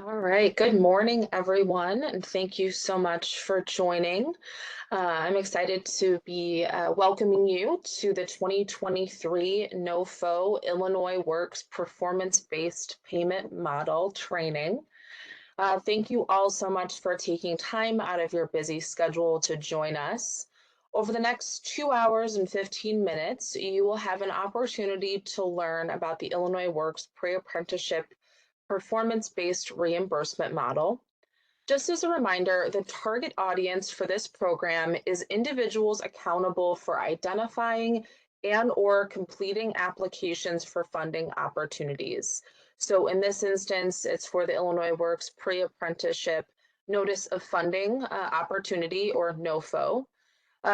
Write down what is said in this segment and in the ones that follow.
All right. Good morning, everyone, and thank you so much for joining. I'm excited to be welcoming you to the 2023 NOFO Illinois Works Performance-Based Payment Model Training. Thank you all so much for taking time out of your busy schedule to join us. Over the next 2 hours and 15 minutes, you will have an opportunity to learn about the Illinois Works pre-apprenticeship performance-based reimbursement model. Just as a reminder, the target audience for this program is individuals accountable for identifying and/or completing applications for funding opportunities. So in this instance, it's for the Illinois Works Pre-Apprenticeship Notice of Funding Opportunity, or NOFO.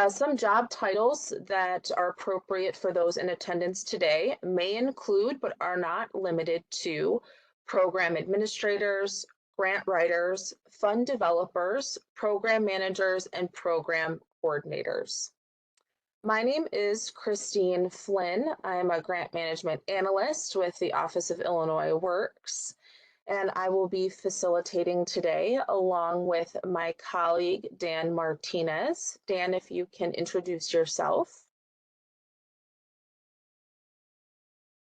Some job titles that are appropriate for those in attendance today may include, but are not limited to, program administrators, grant writers, fund developers, program managers, and program coordinators. My name is Christine Flynn. I'm a grant management analyst with the Office of Illinois Works, and I will be facilitating today along with my colleague, Dan Martinez. Dan, if you can introduce yourself.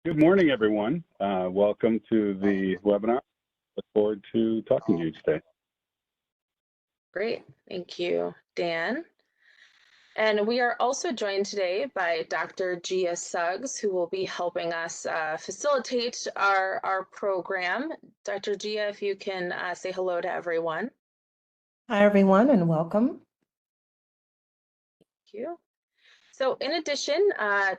Good morning, everyone. Welcome to the webinar. Look forward to talking to you today. Great, thank you, Dan. And we are also joined today by Dr. Gia Suggs, who will be helping us facilitate our program. Dr. Gia, if you can say hello to everyone. Hi, everyone, and welcome. Thank you. So in addition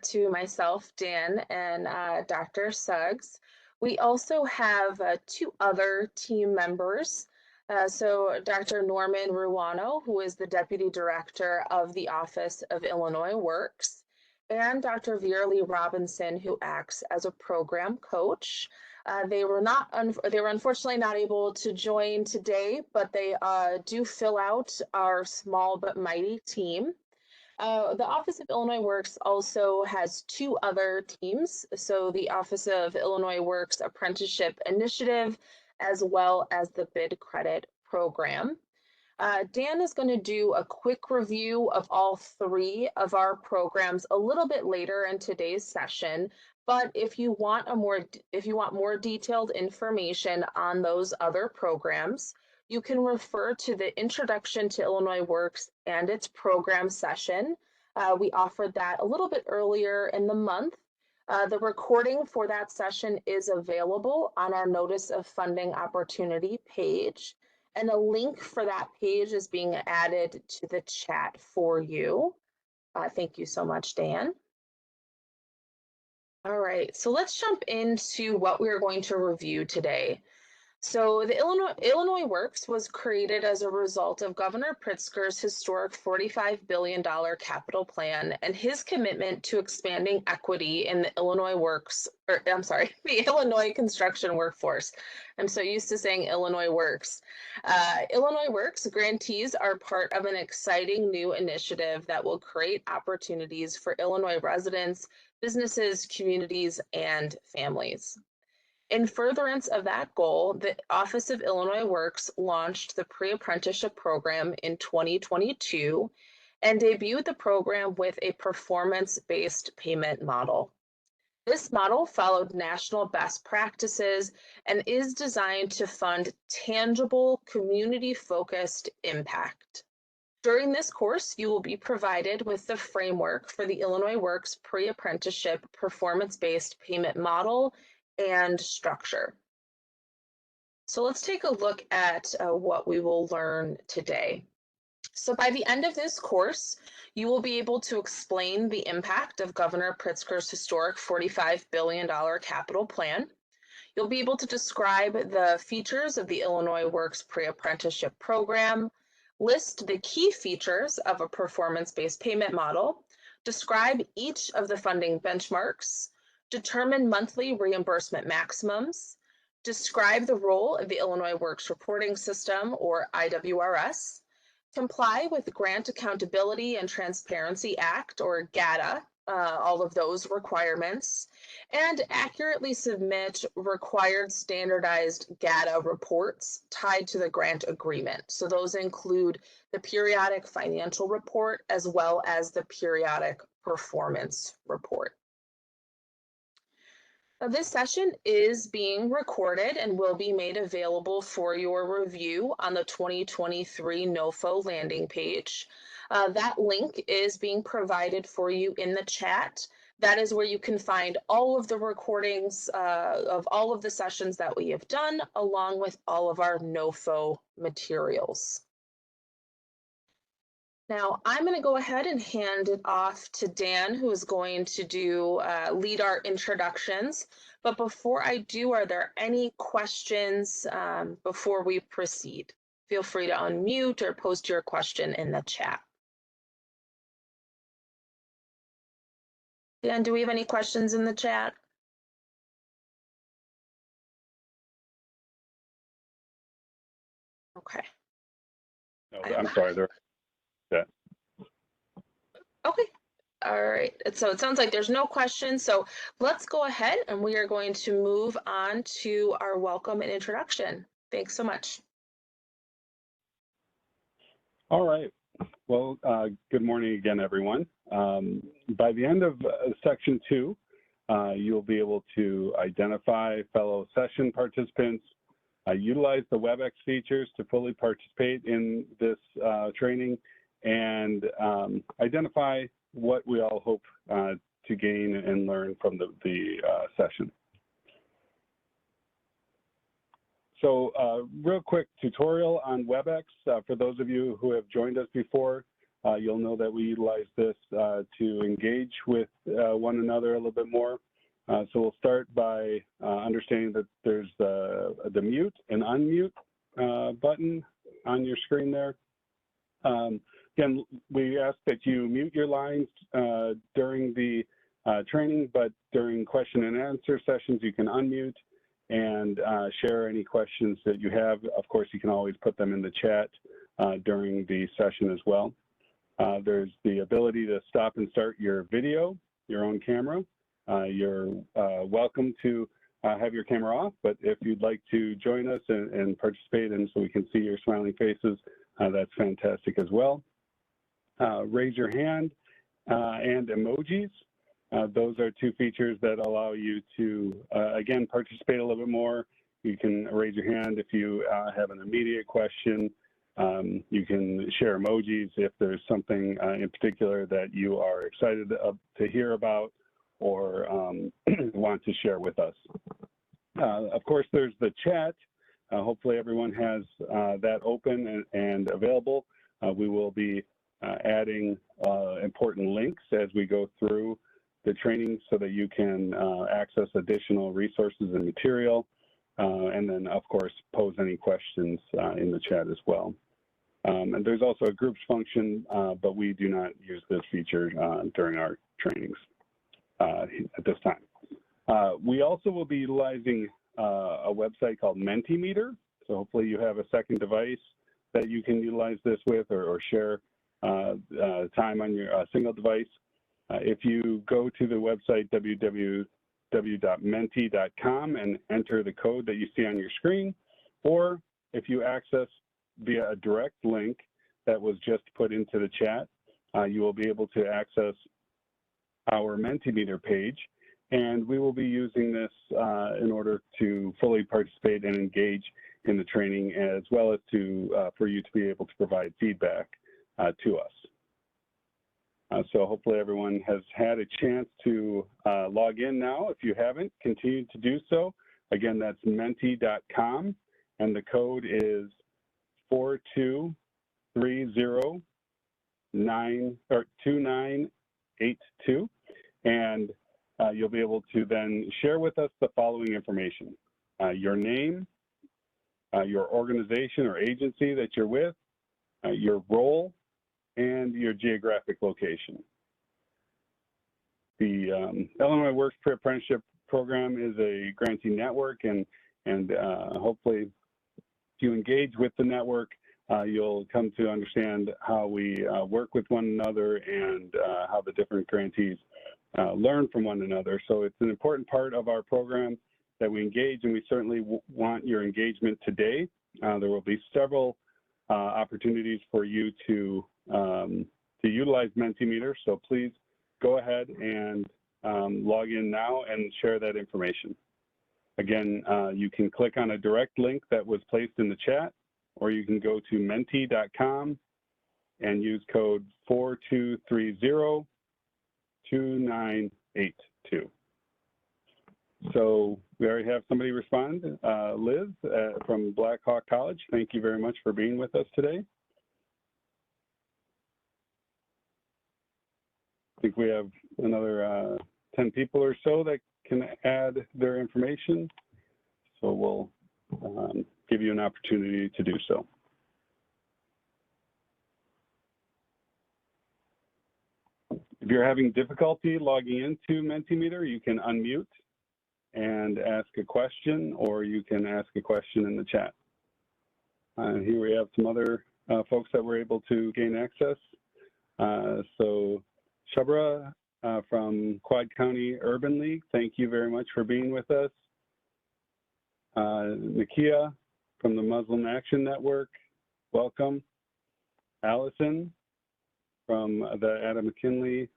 to myself, Dan, and Dr. Suggs, we also have two other team members. So Dr. Norman Ruano, who is the Deputy Director of the Office of Illinois Works, and Dr. Veerley Robinson, who acts as a program coach. They were unfortunately not able to join today, but they do fill out our small but mighty team. The Office of Illinois Works also has two other teams. So the Office of Illinois Works Apprenticeship Initiative, as well as the Bid Credit Program. Dan is going to do a quick review of all three of our programs a little bit later in today's session. But if you want more detailed information on those other programs, you can refer to the Introduction to Illinois Works and its program session. We offered that a little bit earlier in the month. The recording for that session is available on our Notice of Funding Opportunity page, and a link for that page is being added to the chat for you. Thank you so much, Dan. All right, so let's jump into what we're going to review today. So the Illinois Works was created as a result of Governor Pritzker's historic $45 billion capital plan and his commitment to expanding equity in the the Illinois construction workforce. I'm so used to saying Illinois Works. Illinois Works grantees are part of an exciting new initiative that will create opportunities for Illinois residents, businesses, communities, and families. In furtherance of that goal, the Office of Illinois Works launched the pre-apprenticeship program in 2022 and debuted the program with a performance-based payment model. This model followed national best practices and is designed to fund tangible, community-focused impact. During this course, you will be provided with the framework for the Illinois Works pre-apprenticeship performance-based payment model and structure. So let's take a look at what we will learn today. So by the end of this course, you will be able to explain the impact of Governor Pritzker's historic $45 billion capital plan. You'll be able to describe the features of the Illinois Works pre-apprenticeship program, list the key features of a performance-based payment model, describe each of the funding benchmarks, determine monthly reimbursement maximums, describe the role of the Illinois Works Reporting System, or IWRS, comply with the Grant Accountability and Transparency Act, or GATA, all of those requirements, and accurately submit required standardized data reports tied to the grant agreement. So those include the periodic financial report as well as the periodic performance report. Now, this session is being recorded and will be made available for your review on the 2023 NOFO landing page. That link is being provided for you in the chat. That is where you can find all of the recordings of all of the sessions that we have done, along with all of our NOFO materials. Now, I'm going to go ahead and hand it off to Dan, who is going to lead our introductions. But before I do, are there any questions before we proceed? Feel free to unmute or post your question in the chat. Dan, do we have any questions in the chat? Okay. No, I'm sorry. Okay. All right. So it sounds like there's no questions. So let's go ahead and we are going to move on to our welcome and introduction. Thanks so much. All right. Well, good morning again, everyone. By the end of section 2, you'll be able to identify fellow session participants, utilize the WebEx features to fully participate in this training, and identify what we all hope to gain and learn from the session. So real quick tutorial on WebEx. For those of you who have joined us before, you'll know that we utilize this to engage with one another a little bit more. So we'll start by understanding that there's the mute and unmute button on your screen there. Again, we ask that you mute your lines during the training, but during question and answer sessions, you can unmute and share any questions that you have. Of course, you can always put them in the chat during the session as well. There's the ability to stop and start your video, your own camera. You're welcome to have your camera off, but if you'd like to join us and participate and so we can see your smiling faces, that's fantastic as well. Raise your hand and emojis. Those are two features that allow you to, again, participate a little bit more. You can raise your hand if you have an immediate question. You can share emojis if there's something in particular that you are excited to hear about or want to share with us. Of course, there's the chat. Hopefully everyone has that open and available. We will be adding important links as we go through the training so that you can access additional resources and material, and then of course pose any questions in the chat as well. And there's also a groups function, but we do not use this feature during our trainings at this time. We also will be utilizing a website called Mentimeter, so hopefully you have a second device that you can utilize this with or share time on your single device. If you go to the website www.menti.com and enter the code that you see on your screen, or if you access via a direct link that was just put into the chat, you will be able to access our Mentimeter page, and we will be using this in order to fully participate and engage in the training, as well as to for you to be able to provide feedback to us. So hopefully everyone has had a chance to log in now. If you haven't, continue to do so. Again, that's menti.com, and the code is 42302982, and you'll be able to then share with us the following information: your name, your organization or agency that you're with, your role, and your geographic location. The Illinois Works Pre-Apprenticeship Program is a grantee network, and hopefully if you engage with the network, you'll come to understand how we work with one another and how the different grantees learn from one another. So it's an important part of our program that we engage, and we certainly want your engagement today. There will be several opportunities for you to utilize Mentimeter, so please go ahead and log in now and share that information. Again, you can click on a direct link that was placed in the chat, or you can go to menti.com and use code 4230-2982. So we already have somebody respond. Liz from Black Hawk College, thank you very much for being with us today. I think we have another 10 people or so that can add their information. So we'll give you an opportunity to do so. If you're having difficulty logging into Mentimeter, you can unmute and ask a question, or you can ask a question in the chat. Here we have some other folks that were able to gain access. So Shabra from Quad County Urban League, thank you very much for being with us. Nakia from the Muslim Action Network, welcome. Allison from the Adam McKinley,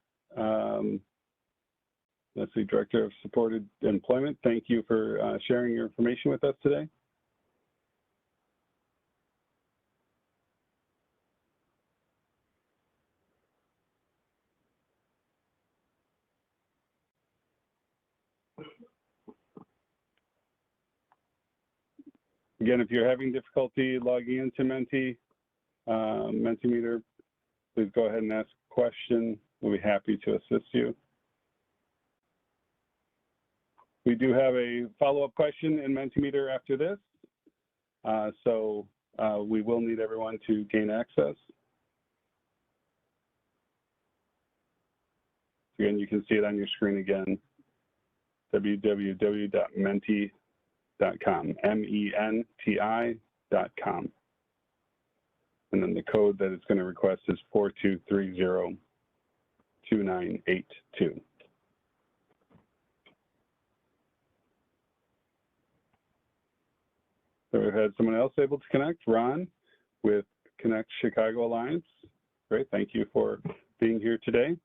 that's the Director of Supported Employment. Thank you for sharing your information with us today. Again, if you're having difficulty logging into Mentimeter, please go ahead and ask a question. We'll be happy to assist you. We do have a follow-up question in Mentimeter after this, so we will need everyone to gain access. Again, you can see it on your screen again, www.menti.com, MENTI.com. And then the code that it's going to request is 4230-2982. So we've had someone else able to connect, Ron with Connect Chicago Alliance. Great, thank you for being here today.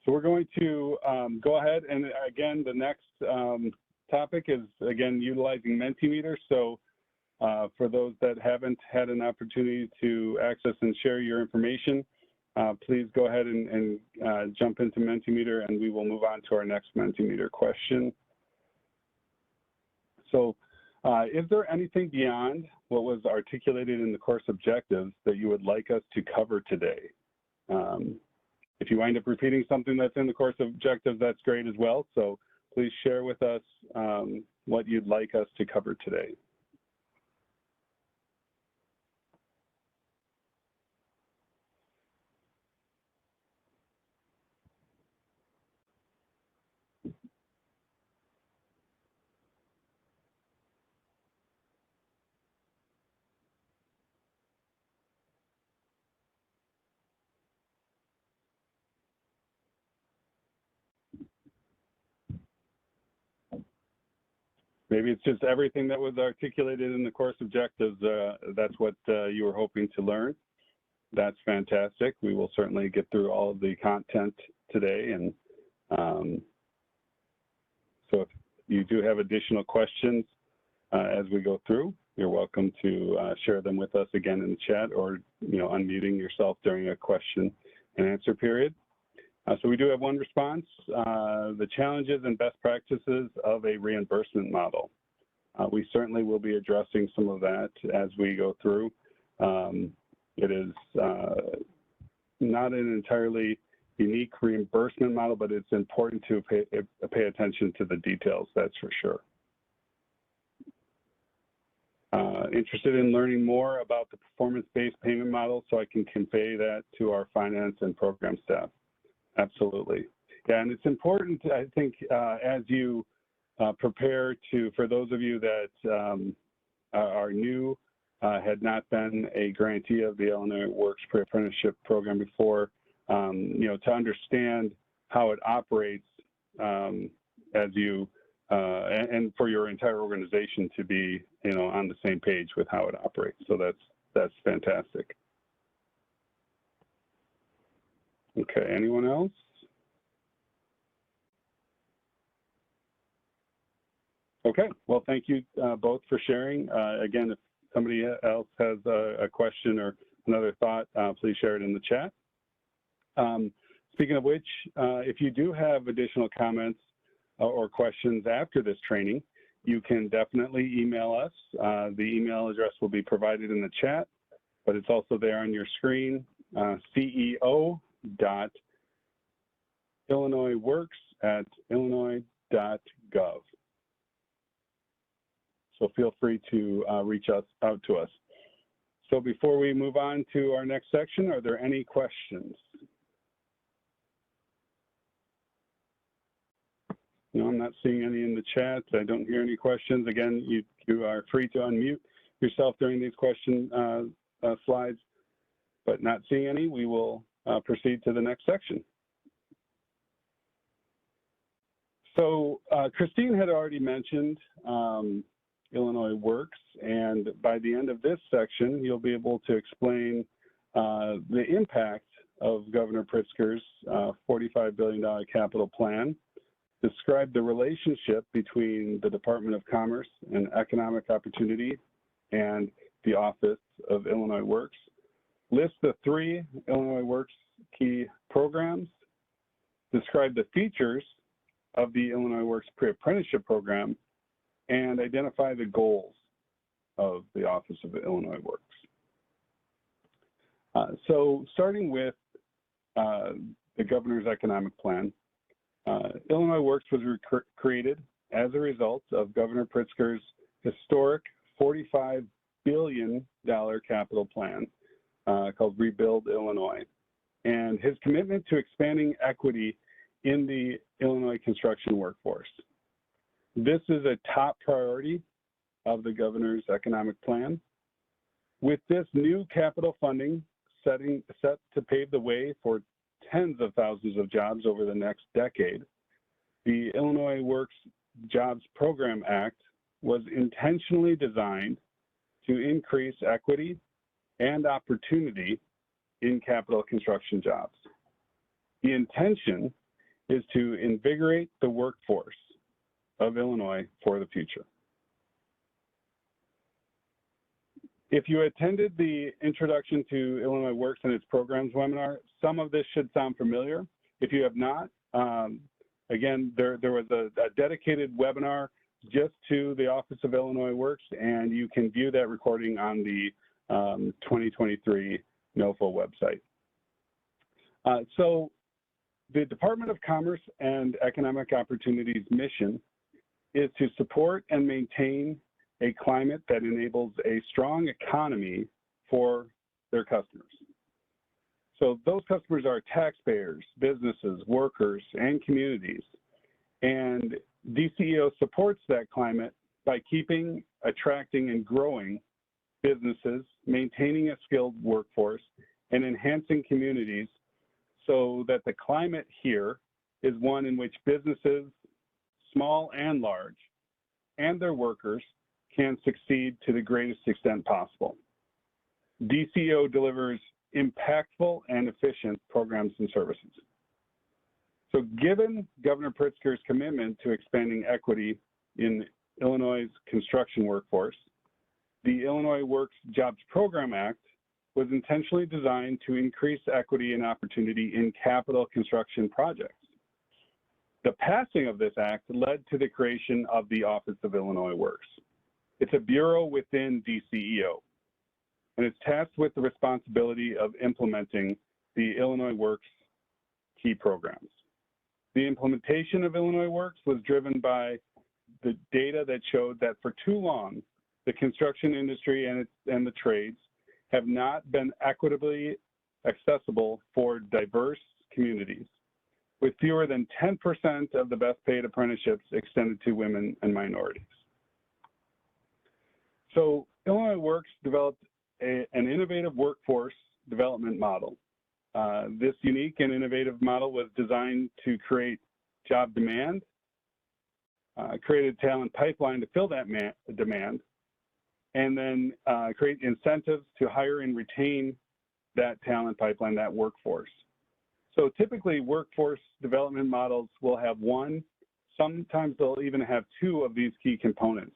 So we're going to go ahead, and again, the next topic is, again, utilizing Mentimeter. So for those that haven't had an opportunity to access and share your information, please go ahead and jump into Mentimeter, and we will move on to our next Mentimeter question. So is there anything beyond what was articulated in the course objectives that you would like us to cover today? If you wind up repeating something that's in the course objectives, that's great as well. So please share with us what you'd like us to cover today. Maybe it's just everything that was articulated in the course objectives. That's what you were hoping to learn. That's fantastic. We will certainly get through all of the content today. And so if you do have additional questions as we go through, you're welcome to share them with us again in the chat, or unmuting yourself during a question and answer period. So we do have one response, the challenges and best practices of a reimbursement model. We certainly will be addressing some of that as we go through. It is not an entirely unique reimbursement model, but it's important to pay attention to the details, that's for sure. Interested in learning more about the performance-based payment model so I can convey that to our finance and program staff. Absolutely. Yeah, and it's important, I think, as you prepare to, for those of you that are new, had not been a grantee of the Illinois Works Pre-Apprenticeship Program before, to understand how it operates as you, and for your entire organization to be, on the same page with how it operates. So that's fantastic. Okay, anyone else? Okay, well, thank you both for sharing. Again, if somebody else has a question or another thought, please share it in the chat. Speaking of which, if you do have additional comments or questions after this training, you can definitely email us. The email address will be provided in the chat, but it's also there on your screen, ceo.illinoisworks@illinois.gov. So feel free to reach out to us. So before we move on to our next section, are there any questions? No, I'm not seeing any in the chat. I don't hear any questions. Again, you are free to unmute yourself during these question slides, but not seeing any, we will proceed to the next section. So Christine had already mentioned Illinois Works, and by the end of this section, you'll be able to explain the impact of Governor Pritzker's $45 billion capital plan, describe the relationship between the Department of Commerce and Economic Opportunity and the Office of Illinois Works, list the 3 Illinois Works key programs, describe the features of the Illinois Works pre-apprenticeship program, and identify the goals of the Office of Illinois Works. So starting with the Governor's Economic Plan, Illinois Works was created as a result of Governor Pritzker's historic $45 billion capital plan called Rebuild Illinois, and his commitment to expanding equity in the Illinois construction workforce. This is a top priority of the Governor's economic plan. With this new capital funding set to pave the way for tens of thousands of jobs over the next decade, the Illinois Works Jobs Program Act was intentionally designed to increase equity and opportunity in capital construction jobs. The intention is to invigorate the workforce of Illinois for the future. If you attended the Introduction to Illinois Works and its Programs webinar, some of this should sound familiar. If you have not, again, there was a dedicated webinar just to the Office of Illinois Works, and you can view that recording on the 2023 NOFO website. So the Department of Commerce and Economic Opportunity's mission is to support and maintain a climate that enables a strong economy for their customers. So those customers are taxpayers, businesses, workers, and communities. And DCEO supports that climate by keeping, attracting, and growing businesses, maintaining a skilled workforce, and enhancing communities so that the climate here is one in which businesses, small and large, and their workers can succeed to the greatest extent possible. DCEO delivers impactful and efficient programs and services. So given Governor Pritzker's commitment to expanding equity in Illinois' construction workforce, the Illinois Works Jobs Program Act was intentionally designed to increase equity and opportunity in capital construction projects. The passing of this act led to the creation of the Office of Illinois Works. It's a bureau within DCEO, and it's tasked with the responsibility of implementing the Illinois Works key programs. The implementation of Illinois Works was driven by the data that showed that for too long, the construction industry and the trades have not been equitably accessible for diverse communities, with fewer than 10% of the best paid apprenticeships extended to women and minorities. So Illinois Works developed an innovative workforce development model This unique and innovative model was designed to create job demand, create a talent pipeline to fill that demand, and then create incentives to hire and retain that talent pipeline, that workforce. So typically workforce development models will have one, sometimes they'll even have two of these key components.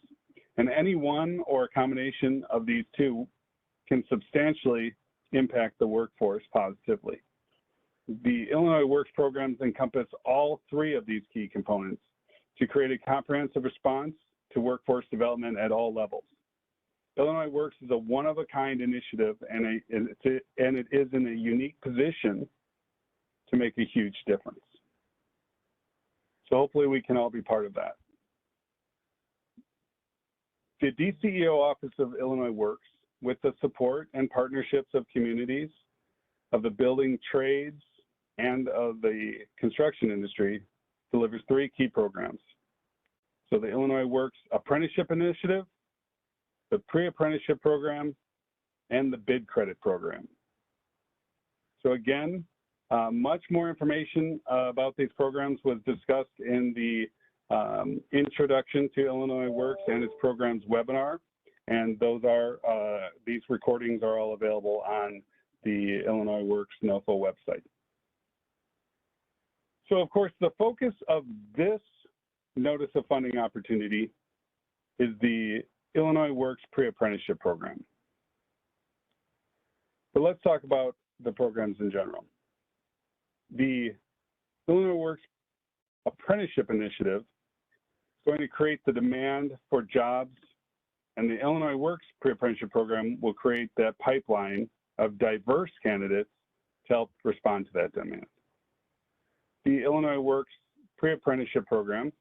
And any one or a combination of these two can substantially impact the workforce positively. The Illinois Works programs encompass all three of these key components to create a comprehensive response to workforce development at all levels. Illinois Works is a one-of-a-kind initiative, and it is in a unique position to make a huge difference. So hopefully we can all be part of that. The DCEO Office of Illinois Works, with the support and partnerships of communities, of the building trades, and of the construction industry, delivers three key programs. So the Illinois Works Apprenticeship Initiative, the Pre-Apprenticeship Program, and the Bid Credit Program. So again, much more information about these programs was discussed in the Introduction to Illinois Works and its programs webinar, and these recordings are all available on the Illinois Works NOFO website. So of course, the focus of this Notice of Funding opportunity is the Illinois Works Pre-Apprenticeship Program. But let's talk about the programs in general. The Illinois Works Apprenticeship Initiative is going to create the demand for jobs, and the Illinois Works Pre-Apprenticeship Program will create that pipeline of diverse candidates to help respond to that demand. The Illinois Works Pre-Apprenticeship Program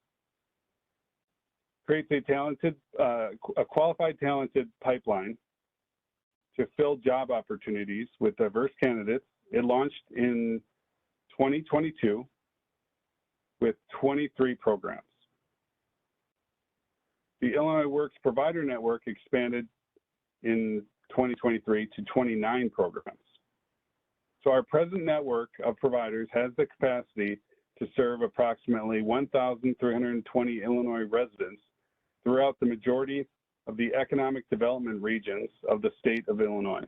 creates a qualified, talented pipeline to fill job opportunities with diverse candidates. It launched in 2022 with 23 programs. The Illinois Works Provider Network expanded in 2023 to 29 programs. So our present network of providers has the capacity to serve approximately 1,320 Illinois residents throughout the majority of the economic development regions of the state of Illinois.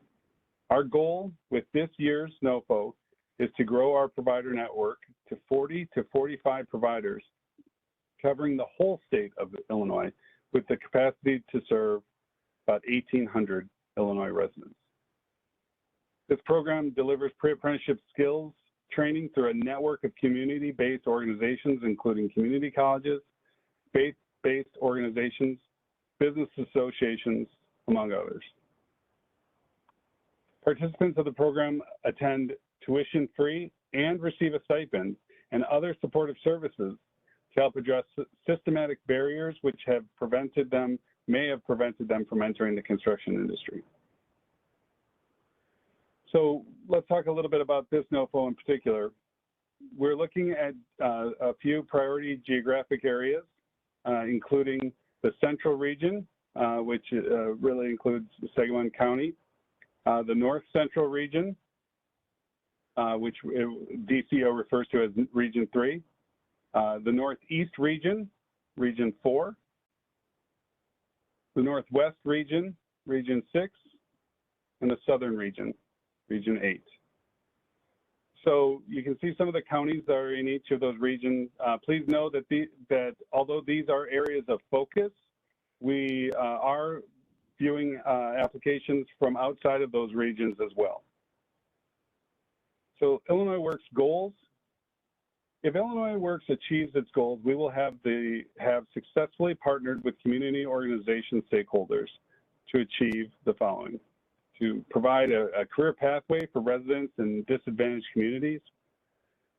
Our goal with this year's NOFO is to grow our provider network to 40 to 45 providers covering the whole state of Illinois with the capacity to serve about 1,800 Illinois residents. This program delivers pre-apprenticeship skills training through a network of community-based organizations, including community colleges, faith-based organizations, business associations, among others. Participants of the program attend tuition-free and receive a stipend and other supportive services to help address systematic barriers which may have prevented them from entering the construction industry. So let's talk a little bit about this NOFO in particular. We're looking at a few priority geographic areas, including the central region, which really includes Sangamon County, the north central region, which DCO refers to as Region 3, the northeast region, Region 4, the northwest region, Region 6, and the southern region, Region 8. So you can see some of the counties that are in each of those regions. Please know that although these are areas of focus, we are viewing applications from outside of those regions as well. So Illinois Works goals. If Illinois Works achieves its goals, we will have successfully partnered with community organization stakeholders to achieve the following: to provide a career pathway for residents in disadvantaged communities,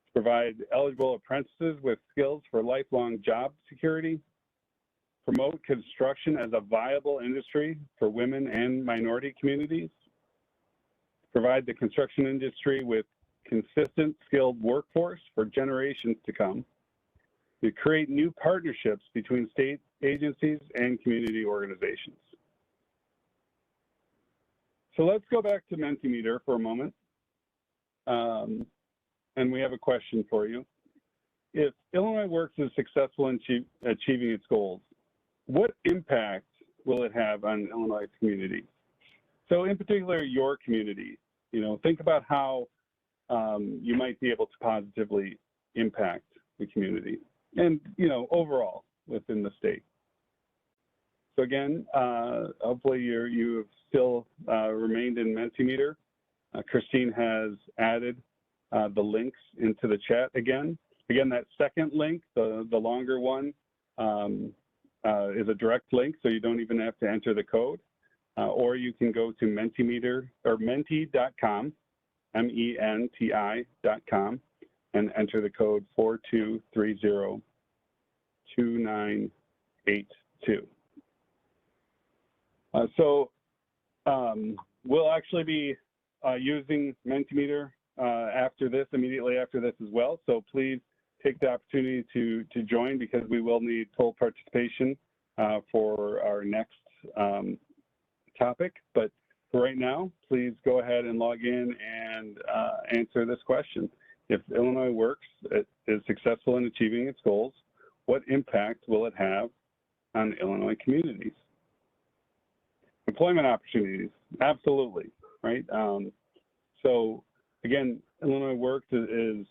to provide eligible apprentices with skills for lifelong job security, promote construction as a viable industry for women and minority communities, provide the construction industry with consistent skilled workforce for generations to come, to create new partnerships between state agencies and community organizations. So let's go back to Mentimeter for a moment. And we have a question for you. If Illinois Works is successful in achieving its goals, what impact will it have on Illinois community? So in particular, your community, think about how you might be able to positively impact the community and, overall within the state. So again, hopefully you have still remained in Mentimeter. Christine has added the links into the chat again. Again, that second link, the longer one, is a direct link, so you don't even have to enter the code. Or you can go to Mentimeter or menti.com, MENTI.com, and enter the code 42302982. So we'll actually be using Mentimeter immediately after this as well. So please take the opportunity to join, because we will need full participation for our next topic. But for right now, please go ahead and log in and answer this question. If Illinois Works is successful in achieving its goals, what impact will it have on Illinois communities? Employment opportunities, absolutely, right? So again, Illinois Works is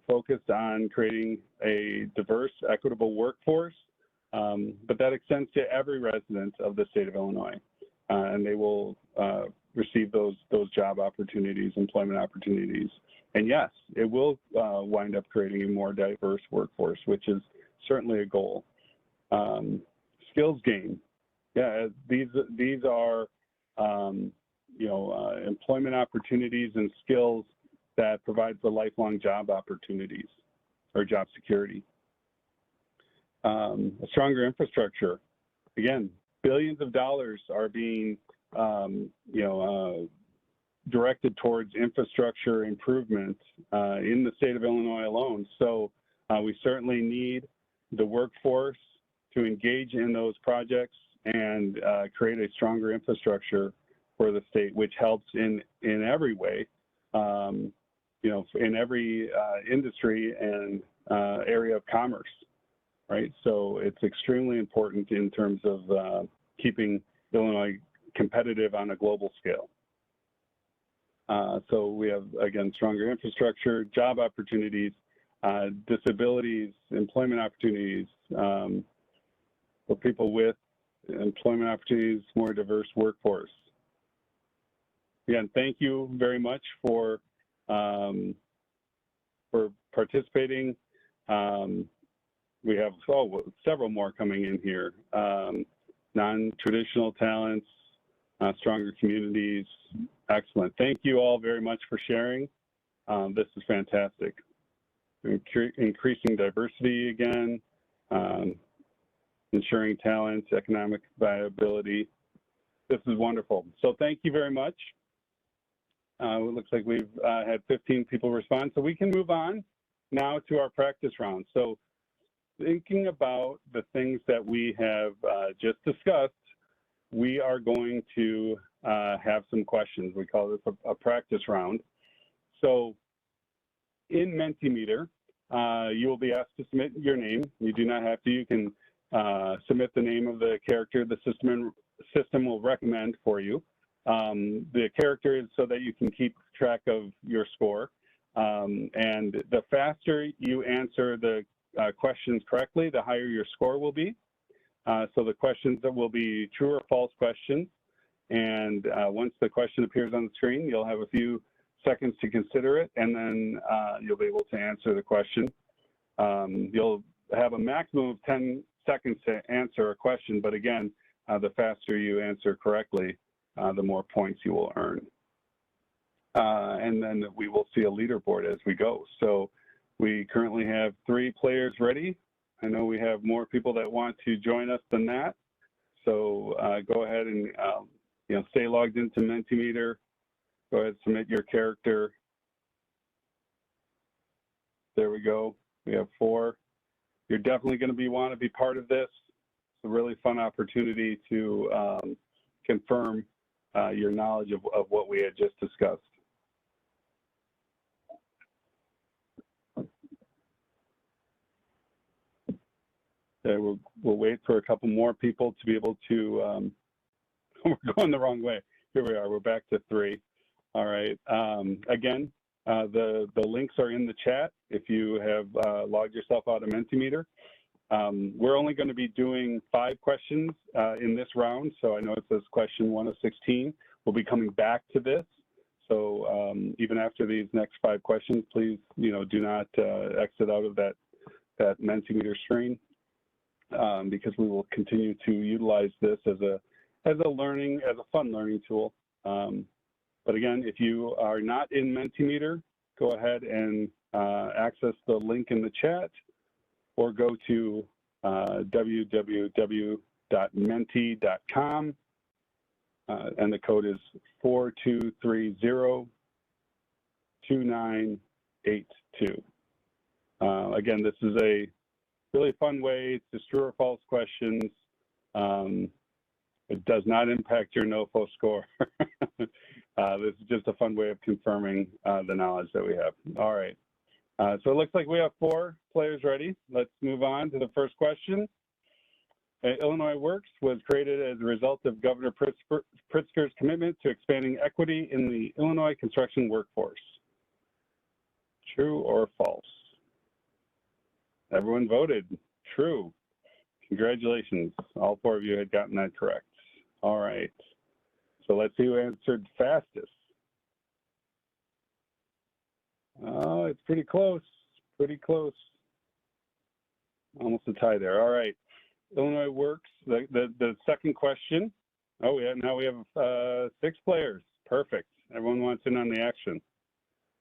focused on creating a diverse, equitable workforce, but that extends to every resident of the state of Illinois, and they will receive those job opportunities, employment opportunities. And yes, it will wind up creating a more diverse workforce, which is certainly a goal. Skills gain. Yeah, these are employment opportunities and skills that provide for lifelong job opportunities or job security. A stronger infrastructure. Again, billions of dollars are being directed towards infrastructure improvement in the state of Illinois alone. So we certainly need the workforce to engage in those projects and create a stronger infrastructure for the state, which helps in every way, in every industry and area of commerce, right? So it's extremely important in terms of keeping Illinois competitive on a global scale. So we have, again, stronger infrastructure, job opportunities, disabilities, employment opportunities, for people with employment opportunities, more diverse workforce. Again, thank you very much for participating. We have several more coming in here. Non-traditional talents, stronger communities. Excellent. Thank you all very much for sharing. This is fantastic. Increasing diversity again, ensuring talent, economic viability. This is wonderful. So thank you very much. It looks like we've had 15 people respond. So we can move on now to our practice round. So thinking about the things that we have just discussed, we are going to have some questions. We call this a practice round. So in Mentimeter, you will be asked to submit your name. You do not have to. You can submit the name of the character the system will recommend for you. The character is so that you can keep track of your score. And the faster you answer the questions correctly, the higher your score will be. So the questions that will be true or false questions. And once the question appears on the screen, you'll have a few seconds to consider it, and then you'll be able to answer the question. You'll have a maximum of 10 seconds to answer a question, but again, the faster you answer correctly, the more points you will earn. And then we will see a leaderboard as we go. So we currently have 3 players ready. I know we have more people that want to join us than that. So go ahead and stay logged into Mentimeter. Go ahead and submit your character. There we go. We have 4. You're definitely going to want to be part of this. It's a really fun opportunity to confirm your knowledge of what we had just discussed. we'll wait for a couple more people to be able to, we're going the wrong way. Here we are, we're back to 3. All right, again, the links are in the chat if you have logged yourself out of Mentimeter. We're only going to be doing 5 questions in this round, so I know it says question 1 of 16. We'll be coming back to this, so even after these next 5 questions, please, do not exit out of that Mentimeter screen because we will continue to utilize this as a fun learning tool. But again, if you are not in Mentimeter, go ahead and access the link in the chat, or go to www.menti.com, and the code is 4230-2982. Again, this is a really fun way. It's just true or false questions. It does not impact your NOFO score. This is just a fun way of confirming the knowledge that we have. All right. So it looks like we have 4 players ready. Let's move on to the first question. Illinois Works was created as a result of Governor Pritzker's commitment to expanding equity in the Illinois construction workforce. True or false? Everyone voted true. Congratulations. All 4 of you had gotten that correct. All right. So let's see who answered fastest. Oh, it's pretty close. Pretty close. Almost a tie there. All right. Illinois Works, the second question. Oh, yeah, now we have 6 players. Perfect. Everyone wants in on the action.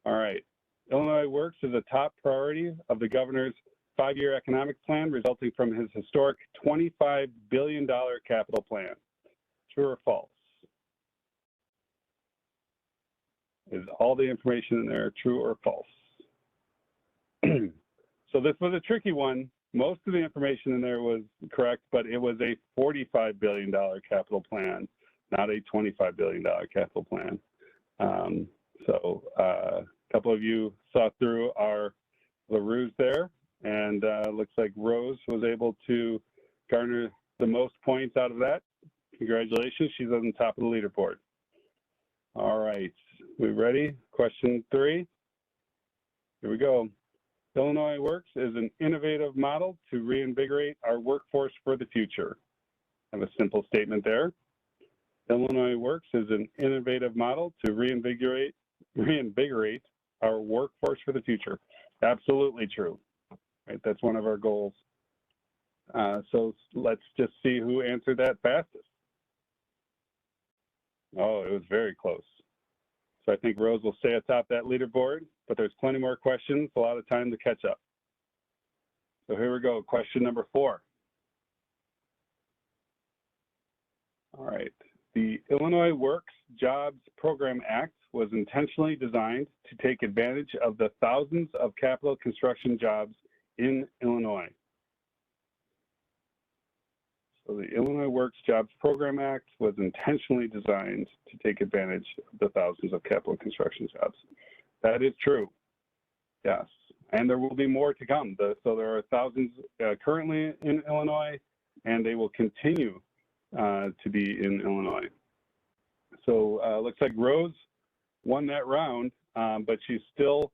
All right. Illinois Works is a top priority of the governor's 5-year economic plan resulting from his historic $25 billion capital plan. True or false? Is all the information in there true or false? So this was a tricky one. Most of the information in there was correct, but it was a $45 billion capital plan, not a $25 billion capital plan. So a couple of you saw through the ruse there, and looks like Rose was able to garner the most points out of that. Congratulations, she's on the top of the leaderboard. All right, we ready? Question 3. Here we go. Illinois Works is an innovative model to reinvigorate our workforce for the future. I have a simple statement there. Illinois Works is an innovative model to reinvigorate our workforce for the future. Absolutely true. Right, that's one of our goals. So let's just see who answered that fastest. Oh, it was very close. So I think Rose will stay atop that leaderboard, but there's plenty more questions, a lot of time to catch up. So here we go, question number 4. All right, the Illinois Works Jobs Program Act was intentionally designed to take advantage of the thousands of capital construction jobs in Illinois. So the Illinois Works Jobs Program Act was intentionally designed to take advantage of the thousands of capital construction jobs. That is true, yes. And there will be more to come. So there are thousands currently in Illinois, and they will continue to be in Illinois. So looks like Rose won that round, but she still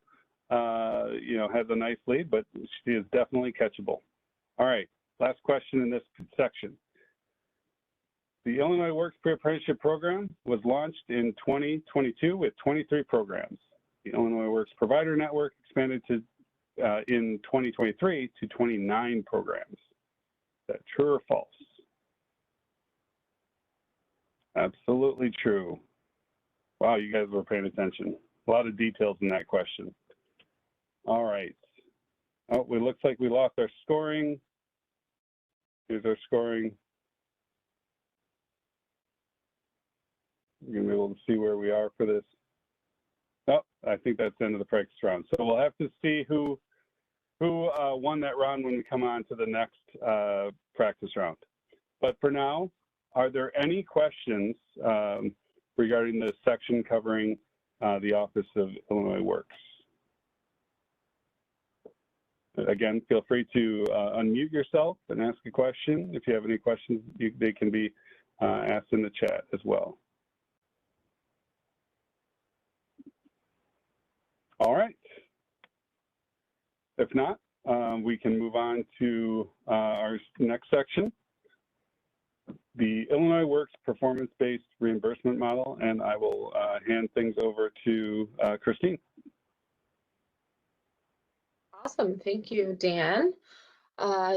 has a nice lead, but she is definitely catchable. All right, last question in this section. The Illinois Works Pre-Apprenticeship Program was launched in 2022 with 23 programs. The Illinois Works Provider Network expanded to in 2023 to 29 programs. Is that true or false? Absolutely true. Wow, you guys were paying attention. A lot of details in that question. All right. Oh, it looks like we lost our scoring. Here's our scoring. You're going to be able to see where we are for this. Oh, I think that's the end of the practice round. So we'll have to see who won that round when we come on to the next practice round. But for now, are there any questions regarding this section covering the Office of Illinois Works? Again, feel free to unmute yourself and ask a question. If you have any questions, they can be asked in the chat as well. All right. If not, we can move on to our next section, the Illinois Works performance-based reimbursement model, and I will hand things over to Christine. Awesome, thank you, Dan.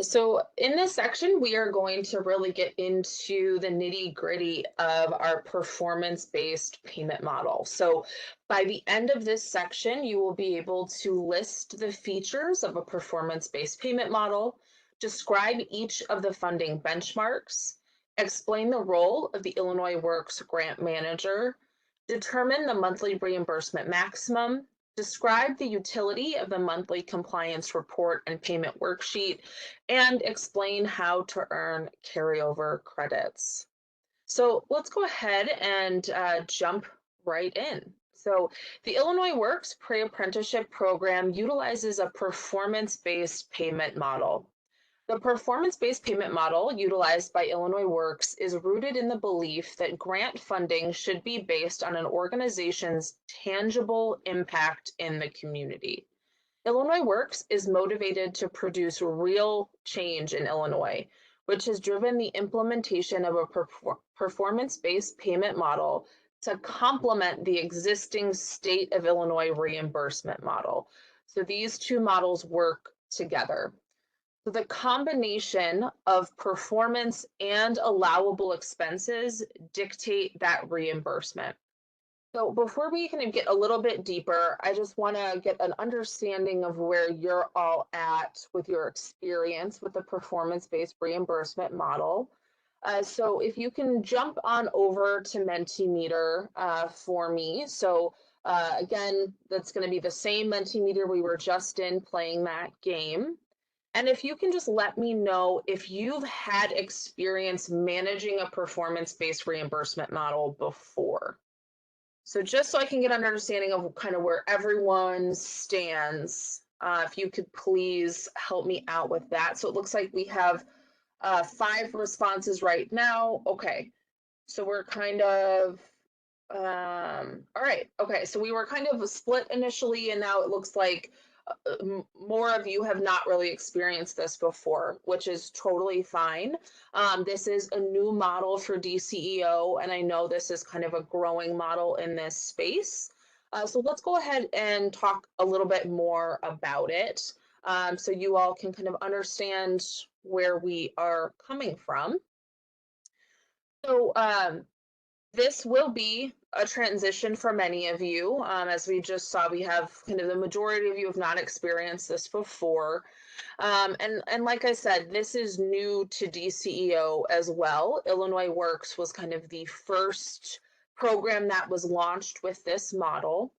So in this section, we are going to really get into the nitty-gritty of our performance-based payment model. So by the end of this section, you will be able to list the features of a performance-based payment model, describe each of the funding benchmarks, explain the role of the Illinois Works grant manager, determine the monthly reimbursement maximum, describe the utility of the monthly compliance report and payment worksheet, and explain how to earn carryover credits. So let's go ahead and jump right in. So the Illinois Works pre-apprenticeship program utilizes a performance-based payment model. The performance-based payment model utilized by Illinois Works is rooted in the belief that grant funding should be based on an organization's tangible impact in the community. Illinois Works is motivated to produce real change in Illinois, which has driven the implementation of a performance-based payment model to complement the existing state of Illinois reimbursement model. So these two models work together. So the combination of performance and allowable expenses dictate that reimbursement. So before we kind of get a little bit deeper, I just want to get an understanding of where you're all at with your experience with the performance-based reimbursement model. So if you can jump on over to Mentimeter for me. So again, that's going to be the same Mentimeter we were just in playing that game. And if you can just let me know if you've had experience managing a performance-based reimbursement model before. So just so I can get an understanding of kind of where everyone stands, if you could please help me out with that. So it looks like we have 5 responses right now. Okay, so we're kind of, all right, okay, so we were kind of split initially, and now it looks like more of you have not really experienced this before, which is totally fine. This is a new model for DCEO, and I know this is kind of a growing model in this space. So let's go ahead and talk a little bit more about it, so you all can kind of understand where we are coming from. So this will be a transition for many of you. As we just saw, we have kind of the majority of you have not experienced this before. And like I said, this is new to DCEO as well. Illinois Works was kind of the first program that was launched with this model.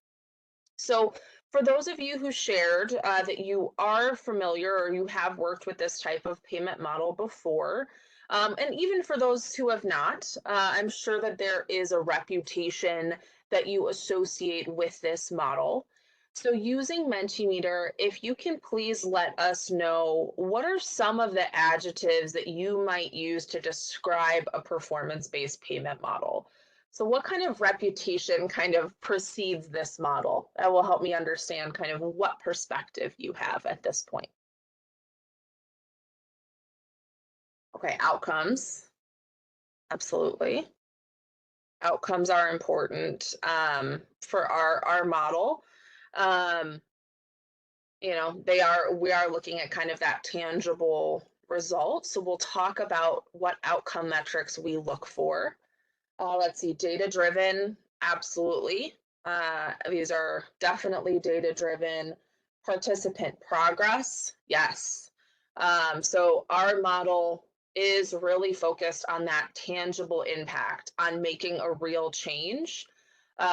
So for those of you who shared that you are familiar or you have worked with this type of payment model before, and even for those who have not, I'm sure that there is a reputation that you associate with this model. So using Mentimeter, if you can please let us know what are some of the adjectives that you might use to describe a performance-based payment model. So what kind of reputation kind of precedes this model? That will help me understand kind of what perspective you have at this point. Okay, outcomes. Absolutely. Outcomes are important for our model. You know, we are looking at kind of that tangible result. So we'll talk about what outcome metrics we look for. Let's see, data-driven, absolutely. These are definitely data-driven. Participant progress, yes. So our model is really focused on that tangible impact, on making a real change.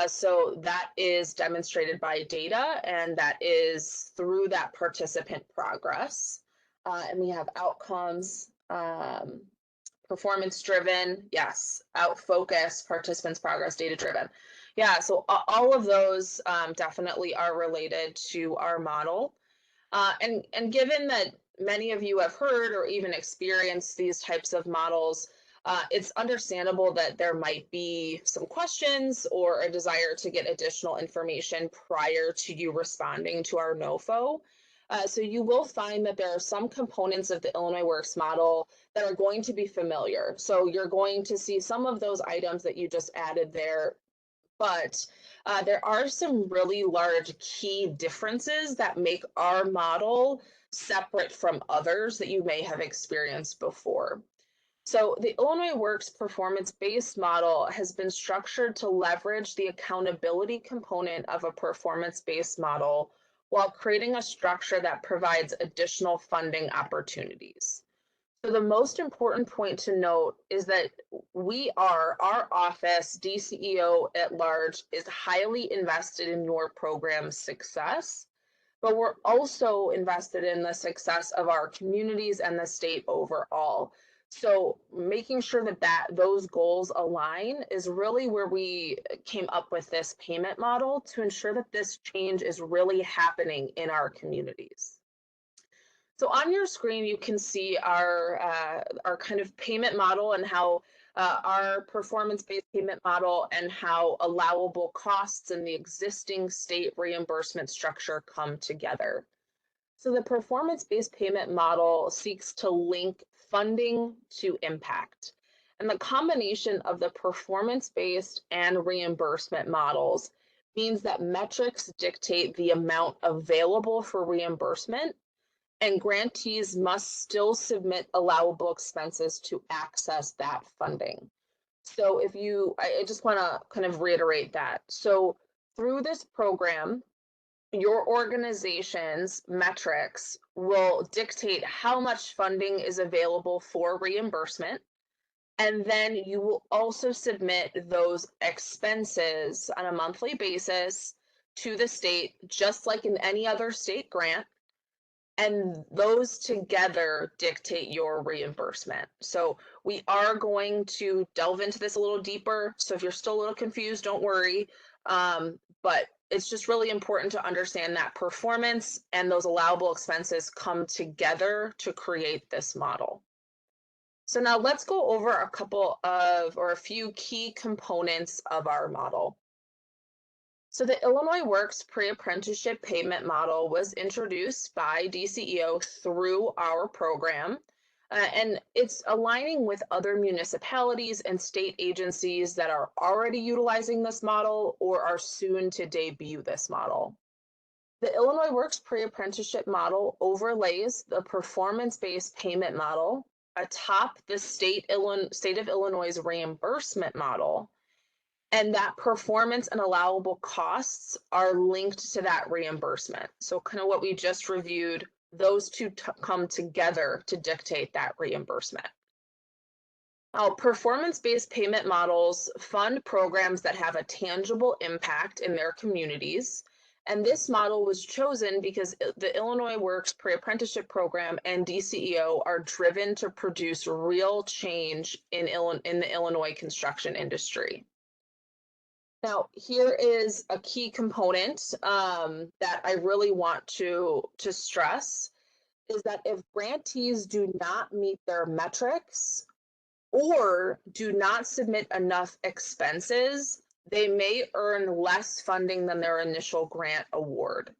So that is demonstrated by data, and that is through that participant progress. And we have outcomes, performance driven, yes, out focus, participants progress, data driven. Yeah, so all of those definitely are related to our model. And given that many of you have heard or even experienced these types of models, it's understandable that there might be some questions or a desire to get additional information prior to you responding to our NOFO. So you will find that there are some components of the Illinois Works model that are going to be familiar. So you're going to see some of those items that you just added there, but there are some really large key differences that make our model separate from others that you may have experienced before. So the Illinois Works performance-based model has been structured to leverage the accountability component of a performance-based model while creating a structure that provides additional funding opportunities. So the most important point to note is that our office, DCEO at large, is highly invested in your program's success, but we're also invested in the success of our communities and the state overall. So making sure that those goals align is really where we came up with this payment model to ensure that this change is really happening in our communities. So on your screen, you can see our kind of payment model and how our performance-based payment model and how allowable costs in the existing state reimbursement structure come together. So the performance-based payment model seeks to link funding to impact. And the combination of the performance-based and reimbursement models means that metrics dictate the amount available for reimbursement, and grantees must still submit allowable expenses to access that funding. So I just want to kind of reiterate that. So through this program, your organization's metrics will dictate how much funding is available for reimbursement. And then you will also submit those expenses on a monthly basis to the state, just like in any other state grant, and those together dictate your reimbursement. So we are going to delve into this a little deeper. So if you're still a little confused, don't worry. But it's just really important to understand that performance and those allowable expenses come together to create this model. So now let's go over a few key components of our model. So the Illinois Works pre-apprenticeship payment model was introduced by DCEO through our program, and it's aligning with other municipalities and state agencies that are already utilizing this model or are soon to debut this model. The Illinois Works pre-apprenticeship model overlays the performance-based payment model atop the state of Illinois' reimbursement model, and that performance and allowable costs are linked to that reimbursement. So kind of what we just reviewed, those two come together to dictate that reimbursement. Now, performance-based payment models fund programs that have a tangible impact in their communities. And this model was chosen because the Illinois Works pre-apprenticeship program and DCEO are driven to produce real change in the Illinois construction industry. Now, here is a key component that I really want to stress is that if grantees do not meet their metrics or do not submit enough expenses, they may earn less funding than their initial grant award.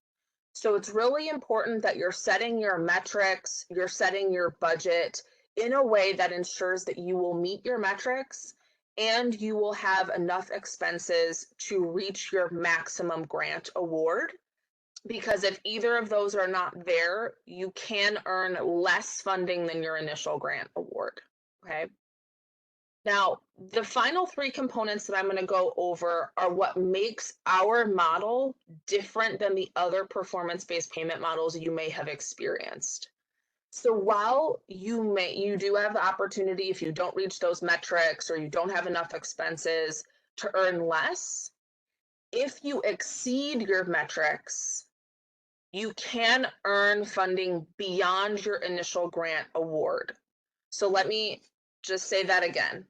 So it's really important that you're setting your metrics, you're setting your budget in a way that ensures that you will meet your metrics and you will have enough expenses to reach your maximum grant award. Because if either of those are not there, you can earn less funding than your initial grant award, okay? Now, the final three components that I'm going to go over are what makes our model different than the other performance-based payment models you may have experienced. So while you do have the opportunity, if you don't reach those metrics or you don't have enough expenses, to earn less, if you exceed your metrics, you can earn funding beyond your initial grant award. So let me just say that again.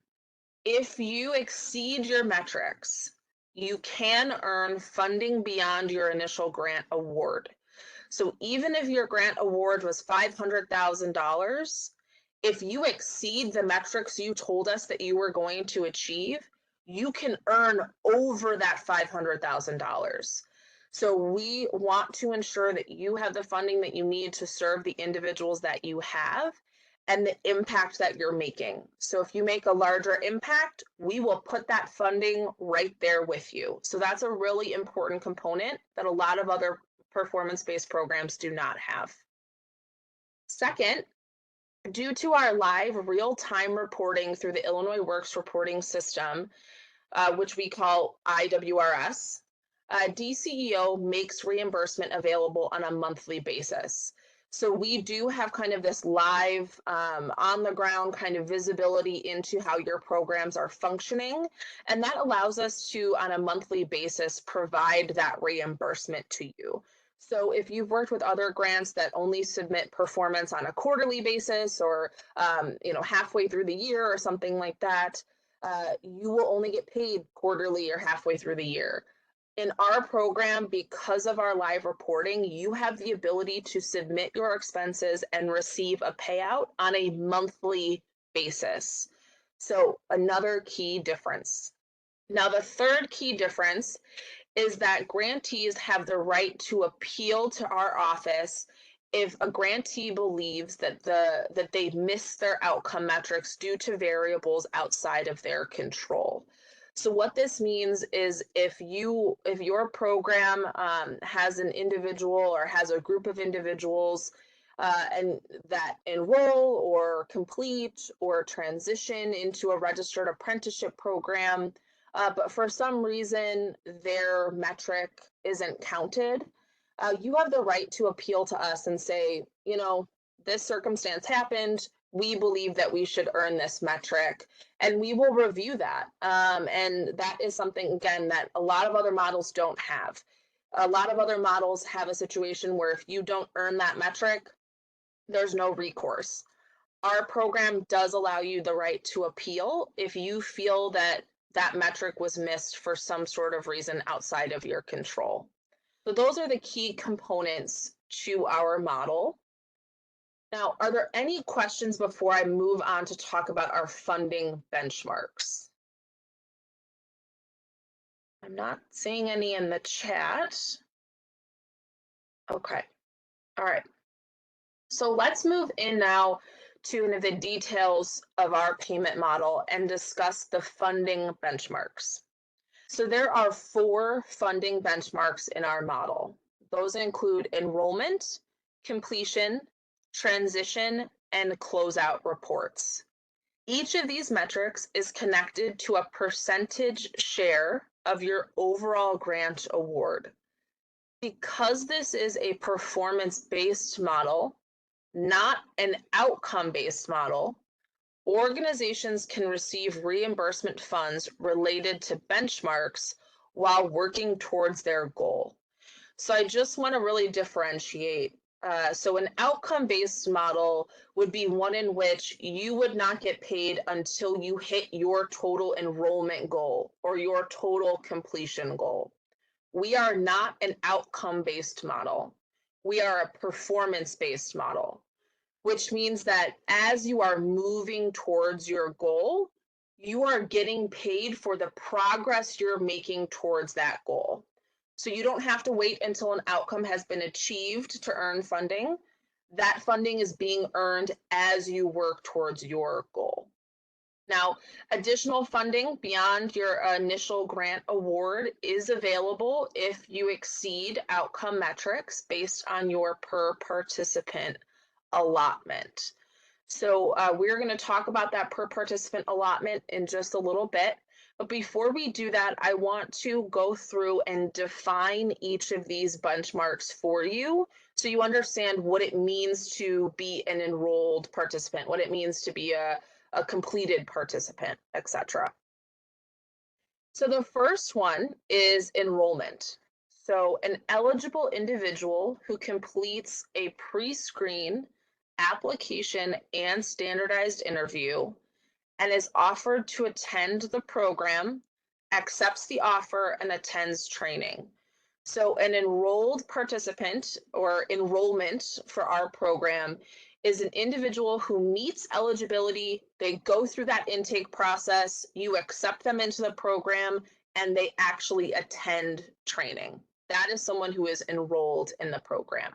If you exceed your metrics, you can earn funding beyond your initial grant award. So even if your grant award was $500,000, if you exceed the metrics you told us that you were going to achieve, you can earn over that $500,000. So we want to ensure that you have the funding that you need to serve the individuals that you have and the impact that you're making. So if you make a larger impact, we will put that funding right there with you. So that's a really important component that a lot of other performance-based programs do not have. Second, due to our live real-time reporting through the Illinois Works reporting system, which we call IWRS, DCEO makes reimbursement available on a monthly basis. So we do have kind of this live, on the ground kind of visibility into how your programs are functioning. And that allows us to, on a monthly basis, provide that reimbursement to you. So if you've worked with other grants that only submit performance on a quarterly basis or halfway through the year or something like that, you will only get paid quarterly or halfway through the year. In our program, because of our live reporting, you have the ability to submit your expenses and receive a payout on a monthly basis. So another key difference. Now, the third key difference is that grantees have the right to appeal to our office if a grantee believes that they've missed their outcome metrics due to variables outside of their control. So what this means is if your program has an individual or has a group of individuals and that enroll or complete or transition into a registered apprenticeship program, but for some reason their metric isn't counted, you have the right to appeal to us and say, this circumstance happened. We believe that we should earn this metric, and we will review that. And that is something, again, that a lot of other models don't have. A lot of other models have a situation where if you don't earn that metric, there's no recourse. Our program does allow you the right to appeal if you feel that that metric was missed for some sort of reason outside of your control. So those are the key components to our model. Now, are there any questions before I move on to talk about our funding benchmarks? I'm not seeing any in the chat. Okay, all right. So let's move in now to the details of our payment model and discuss the funding benchmarks. So there are 4 funding benchmarks in our model. Those include enrollment, completion, transition, and closeout reports. Each of these metrics is connected to a percentage share of your overall grant award. Because this is a performance-based model, not an outcome-based model, organizations can receive reimbursement funds related to benchmarks while working towards their goal. So I just want to really differentiate. So an outcome-based model would be one in which you would not get paid until you hit your total enrollment goal or your total completion goal. We are not an outcome-based model. We are a performance-based model, which means that as you are moving towards your goal, you are getting paid for the progress you're making towards that goal. So you don't have to wait until an outcome has been achieved to earn funding. That funding is being earned as you work towards your goal. Now, additional funding beyond your initial grant award is available if you exceed outcome metrics based on your per participant allotment. So we're going to talk about that per participant allotment in just a little bit. But before we do that, I want to go through and define each of these benchmarks for you so you understand what it means to be an enrolled participant, what it means to be a completed participant, etc. So the first one is enrollment. So an eligible individual who completes a pre-screen application and standardized interview and is offered to attend the program, accepts the offer, and attends training. So an enrolled participant or enrollment for our program is an individual who meets eligibility, they go through that intake process, you accept them into the program, and they actually attend training. That is someone who is enrolled in the program.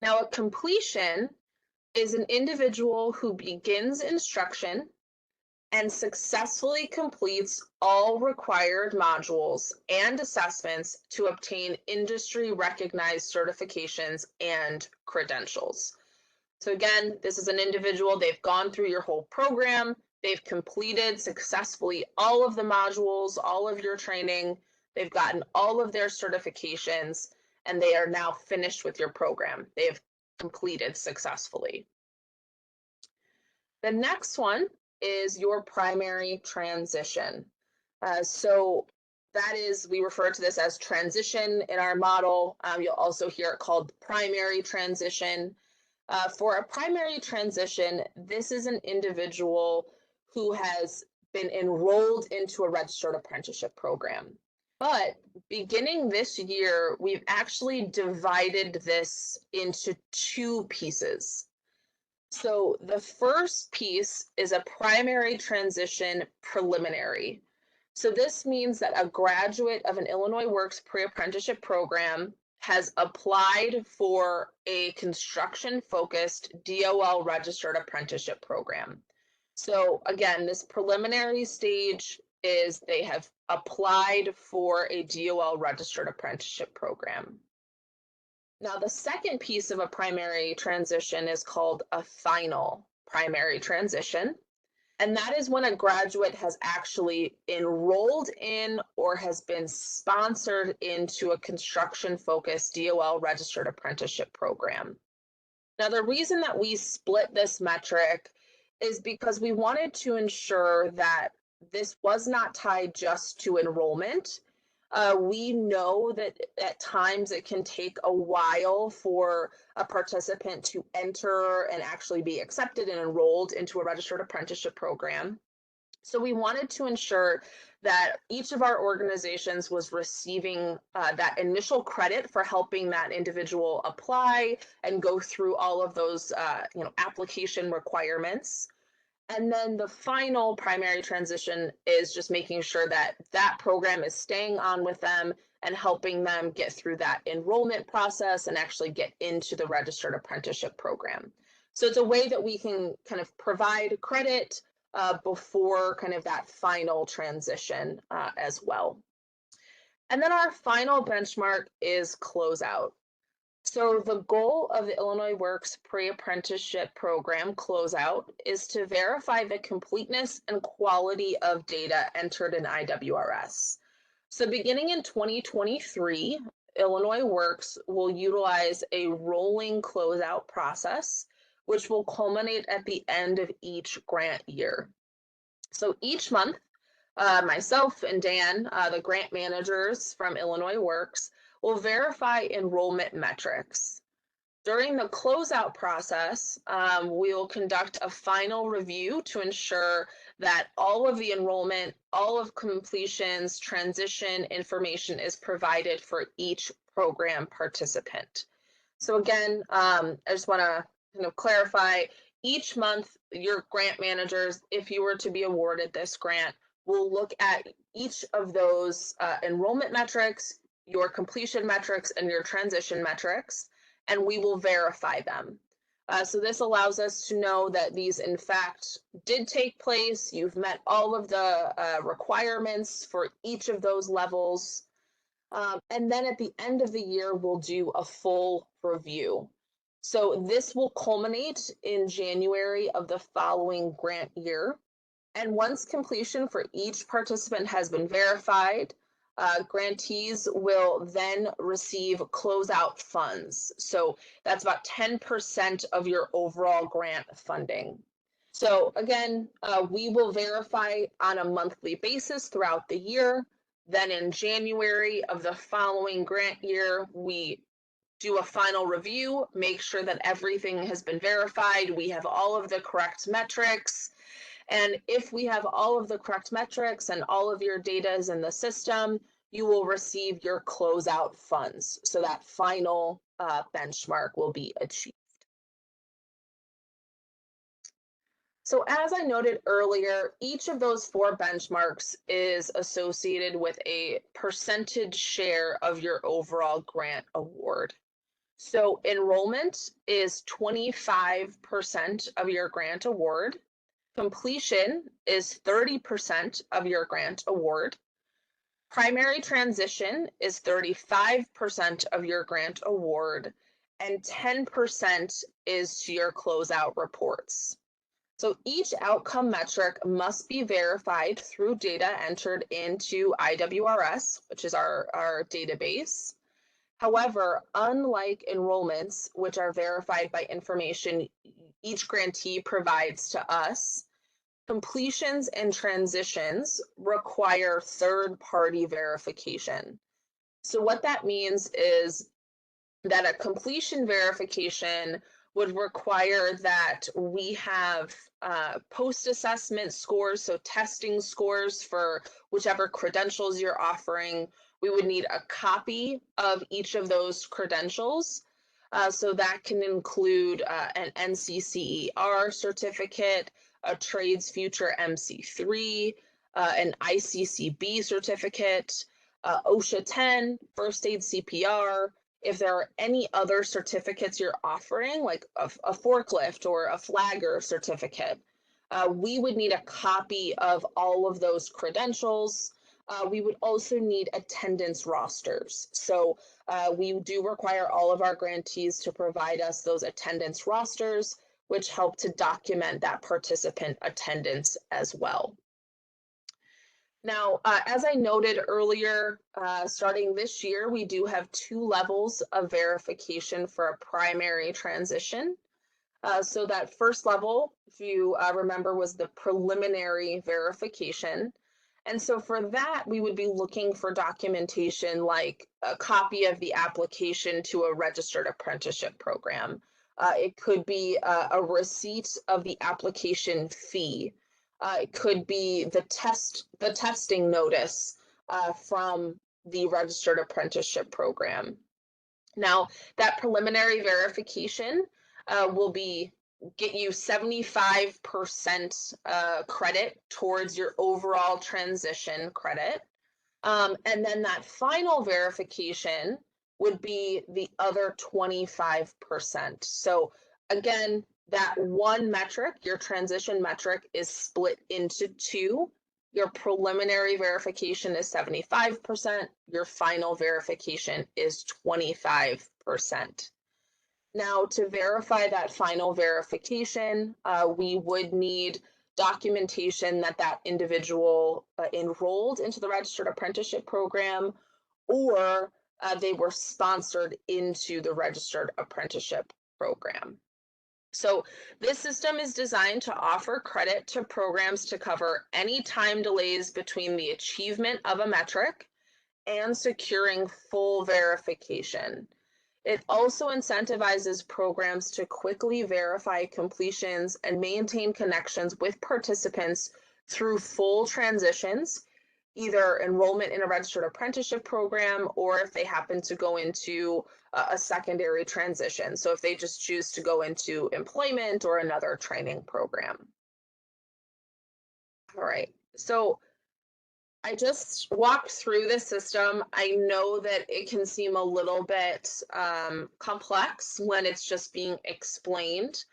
Now, a completion is an individual who begins instruction and successfully completes all required modules and assessments to obtain industry recognized certifications and credentials. So again, this is an individual, they've gone through your whole program, they've completed successfully all of the modules, all of your training, they've gotten all of their certifications, and they are now finished with your program. They have completed successfully. The next one is your primary transition. So that is, we refer to this as transition in our model. You'll also hear it called primary transition. For a primary transition, this is an individual who has been enrolled into a registered apprenticeship program. But beginning this year, we've actually divided this into two pieces. So the first piece is a primary transition preliminary. So this means that a graduate of an Illinois Works pre-apprenticeship program has applied for a construction-focused DOL registered apprenticeship program. So again, this preliminary stage is they have applied for a DOL registered apprenticeship program. Now, the second piece of a primary transition is called a final primary transition. And that is when a graduate has actually enrolled in or has been sponsored into a construction-focused DOL registered apprenticeship program. Now, the reason that we split this metric is because we wanted to ensure that this was not tied just to enrollment. We know that at times it can take a while for a participant to enter and actually be accepted and enrolled into a registered apprenticeship program. So we wanted to ensure that each of our organizations was receiving that initial credit for helping that individual apply and go through all of those application requirements. And then the final primary transition is just making sure that that program is staying on with them and helping them get through that enrollment process and actually get into the registered apprenticeship program. So it's a way that we can kind of provide credit before kind of that final transition as well. And then our final benchmark is closeout. So the goal of the Illinois Works pre-apprenticeship program closeout is to verify the completeness and quality of data entered in IWRS. So beginning in 2023, Illinois Works will utilize a rolling closeout process, which will culminate at the end of each grant year. So each month, myself and Dan, the grant managers from Illinois Works, will verify enrollment metrics. During the closeout process, we'll conduct a final review to ensure that all of the enrollment, all of completions, transition information is provided for each program participant. So again, I just want to kind of clarify, each month your grant managers, if you were to be awarded this grant, will look at each of those enrollment metrics, your completion metrics, and your transition metrics, and we will verify them. So this allows us to know that these in fact did take place. You've met all of the requirements for each of those levels. And then at the end of the year, we'll do a full review. So this will culminate in January of the following grant year. And once completion for each participant has been verified, grantees will then receive closeout funds. So that's about 10% of your overall grant funding. So again, we will verify on a monthly basis throughout the year. Then in January of the following grant year, we do a final review, make sure that everything has been verified. We have all of the correct metrics. And if we have all of the correct metrics and all of your data is in the system, you will receive your closeout funds. So that final benchmark will be achieved. So as I noted earlier, each of those 4 benchmarks is associated with a percentage share of your overall grant award. So enrollment is 25% of your grant award. Completion is 30% of your grant award. Primary transition is 35% of your grant award, and 10% is to your closeout reports. So each outcome metric must be verified through data entered into IWRS, which is our database. However, unlike enrollments, which are verified by information each grantee provides to us, completions and transitions require third-party verification. So what that means is that a completion verification would require that we have post-assessment scores, so testing scores for whichever credentials you're offering. We would need a copy of each of those credentials. So that can include an NCCER certificate, a Trades Future MC3, an ICCB certificate, OSHA 10, First Aid CPR. If there are any other certificates you're offering, like a forklift or a flagger certificate, we would need a copy of all of those credentials. We would also need attendance rosters. So we do require all of our grantees to provide us those attendance rosters, which help to document that participant attendance as well. Now, as I noted earlier, starting this year, we do have 2 levels of verification for a primary transition. So that first level, if you remember, was the preliminary verification. And so for that, we would be looking for documentation like a copy of the application to a registered apprenticeship program. It could be a receipt of the application fee. It could be the testing notice from the registered apprenticeship program. Now, that preliminary verification will get you 75% credit towards your overall transition credit. And then that final verification would be the other 25%. So again, that one metric, your transition metric, is split into 2. Your preliminary verification is 75%. Your final verification is 25%. Now, to verify that final verification, we would need documentation that that individual enrolled into the registered apprenticeship program, or they were sponsored into the registered apprenticeship program. So this system is designed to offer credit to programs to cover any time delays between the achievement of a metric and securing full verification. It also incentivizes programs to quickly verify completions and maintain connections with participants through full transitions, either enrollment in a registered apprenticeship program, or if they happen to go into a secondary transition. So if they just choose to go into employment or another training program. All right, so I just walked through this system. I know that it can seem a little bit complex when it's just being explained.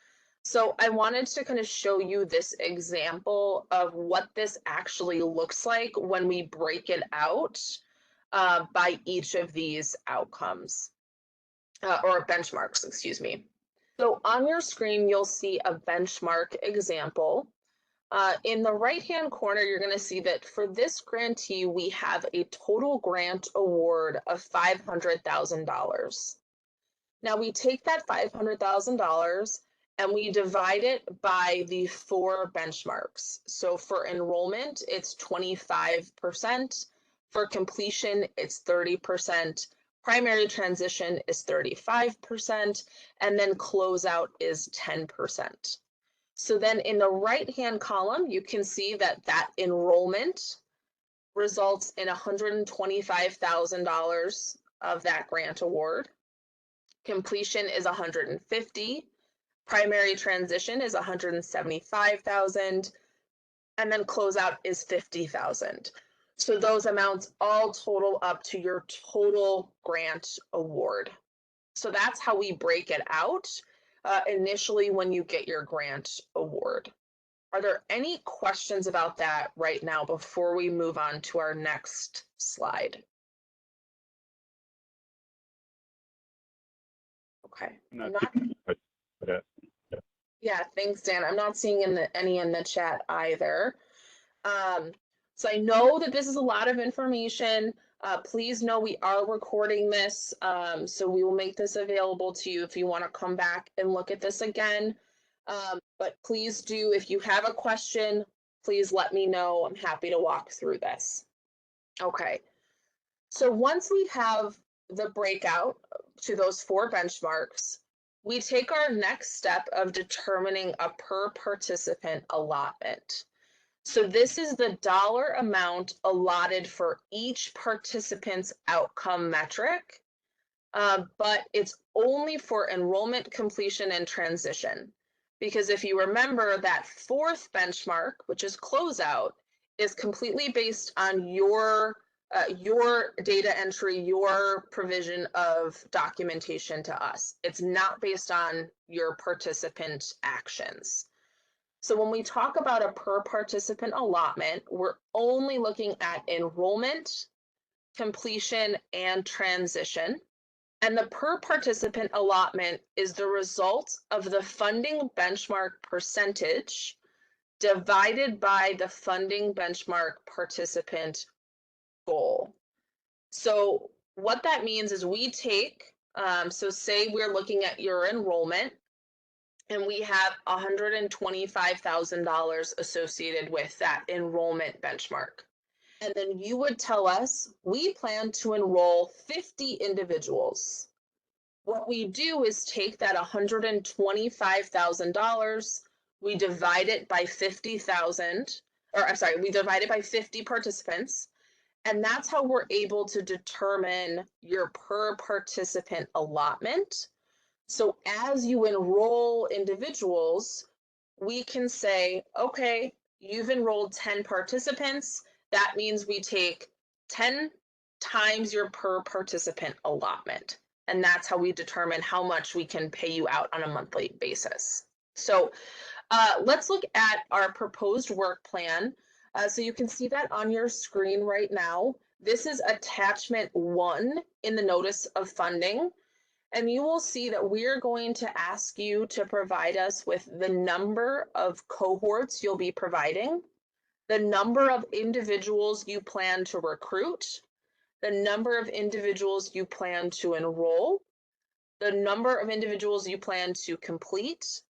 So I wanted to kind of show you this example of what this actually looks like when we break it out by each of these outcomes or benchmarks, excuse me. So on your screen, you'll see a benchmark example. In the right-hand corner, you're going to see that for this grantee, we have a total grant award of $500,000. Now we take that $500,000 and we divide it by the 4 benchmarks. So for enrollment, it's 25%. For completion, it's 30%. Primary transition is 35%. And then closeout is 10%. So then in the right-hand column, you can see that that enrollment results in $125,000 of that grant award. Completion is 150. Primary transition is 175,000, and then closeout is 50,000. So those amounts all total up to your total grant award. So that's how we break it out initially when you get your grant award. Are there any questions about that right now before we move on to our next slide? Okay. Yeah, thanks, Dan. I'm not seeing any in the chat either. So I know that this is a lot of information. Please know we are recording this, so we will make this available to you if you want to come back and look at this again. But please do, if you have a question, please let me know. I'm happy to walk through this. Okay, so once we have the breakout to those 4 benchmarks, we take our next step of determining a per participant allotment. So this is the dollar amount allotted for each participant's outcome metric, but it's only for enrollment, completion, and transition. Because if you remember, that 4th benchmark, which is closeout, is completely based on your data entry, your provision of documentation to us. It's not based on your participant actions. So when we talk about a per participant allotment, we're only looking at enrollment, completion, and transition. And the per participant allotment is the result of the funding benchmark percentage divided by the funding benchmark participant goal. So what that means is we take, so say we're looking at your enrollment, and we have $125,000 associated with that enrollment benchmark. And then you would tell us, we plan to enroll 50 individuals. What we do is take that $125,000, we divide it by 50,000, or I'm sorry, we divide it by 50 participants, and that's how we're able to determine your per participant allotment. So as you enroll individuals, we can say, okay, you've enrolled 10 participants. That means we take 10 times your per participant allotment. And that's how we determine how much we can pay you out on a monthly basis. So let's look at our proposed work plan. So you can see that on your screen right now. This is attachment 1 in the notice of funding. And you will see that we're going to ask you to provide us with the number of cohorts you'll be providing, the number of individuals you plan to recruit, the number of individuals you plan to enroll, the number of individuals you plan to complete,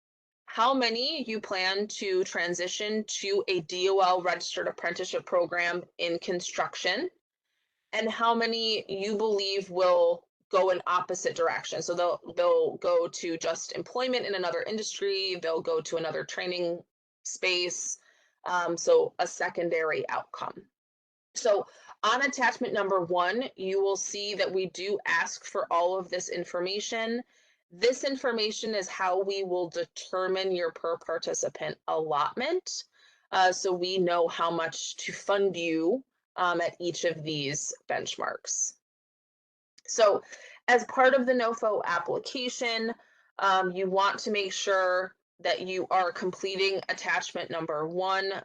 how many you plan to transition to a DOL registered apprenticeship program in construction, and how many you believe will go in opposite direction. So they'll go to just employment in another industry, they'll go to another training space, so a secondary outcome. So on attachment number 1, you will see that we do ask for all of this information. This information is how we will determine your per participant allotment. So we know how much to fund you at each of these benchmarks. So as part of the NOFO application, you want to make sure that you are completing attachment number 1,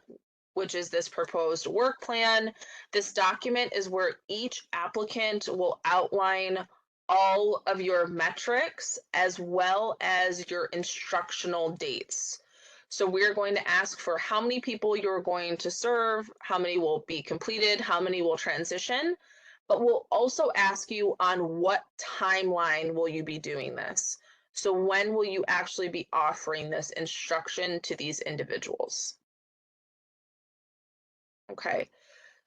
which is this proposed work plan. This document is where each applicant will outline all of your metrics as well as your instructional dates. So we're going to ask for how many people you're going to serve, how many will be completed, how many will transition, but we'll also ask you on what timeline will you be doing this. So when will you actually be offering this instruction to these individuals? Okay,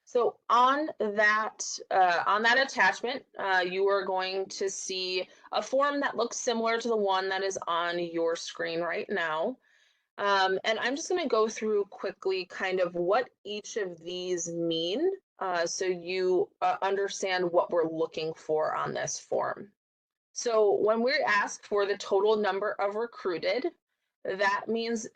so on that attachment, you are going to see a form that looks similar to the one that is on your screen right now. And I'm just going to go through quickly kind of what each of these mean so you understand what we're looking for on this form. So when we're asked for the total number of recruited, that means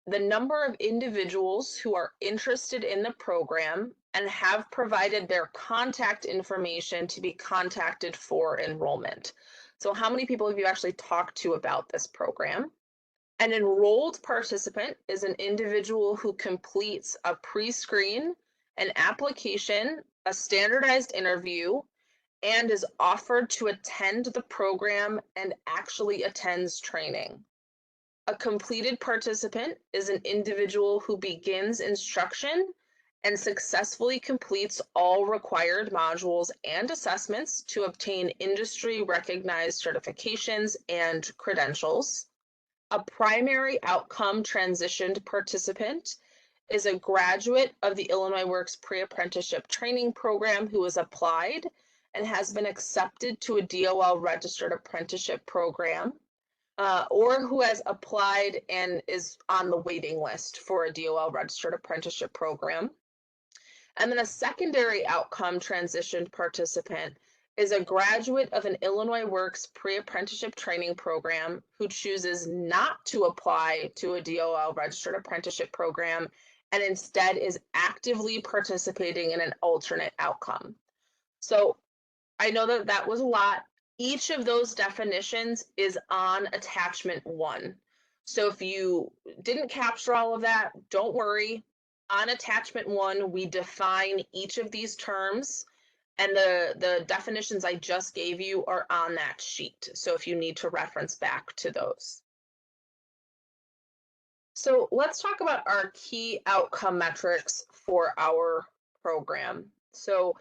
the number of individuals who are interested in the program and have provided their contact information to be contacted for enrollment. So how many people have you actually talked to about this program? An enrolled participant is an individual who completes a pre-screen, an application, a standardized interview, and is offered to attend the program and actually attends training. A completed participant is an individual who begins instruction and successfully completes all required modules and assessments to obtain industry recognized certifications and credentials. A primary outcome transitioned participant is a graduate of the Illinois Works Pre-Apprenticeship Training Program who has applied and has been accepted to a DOL registered apprenticeship program, or who has applied and is on the waiting list for a DOL registered apprenticeship program. And then a secondary outcome transitioned participant is a graduate of an Illinois Works pre-apprenticeship training program who chooses not to apply to a DOL registered apprenticeship program and instead is actively participating in an alternate outcome. So I know that that was a lot. Each of those definitions is on attachment 1. So if you didn't capture all of that, don't worry. On attachment 1, we define each of these terms, and the definitions I just gave you are on that sheet. So if you need to reference back to those. So let's talk about our key outcome metrics for our program. So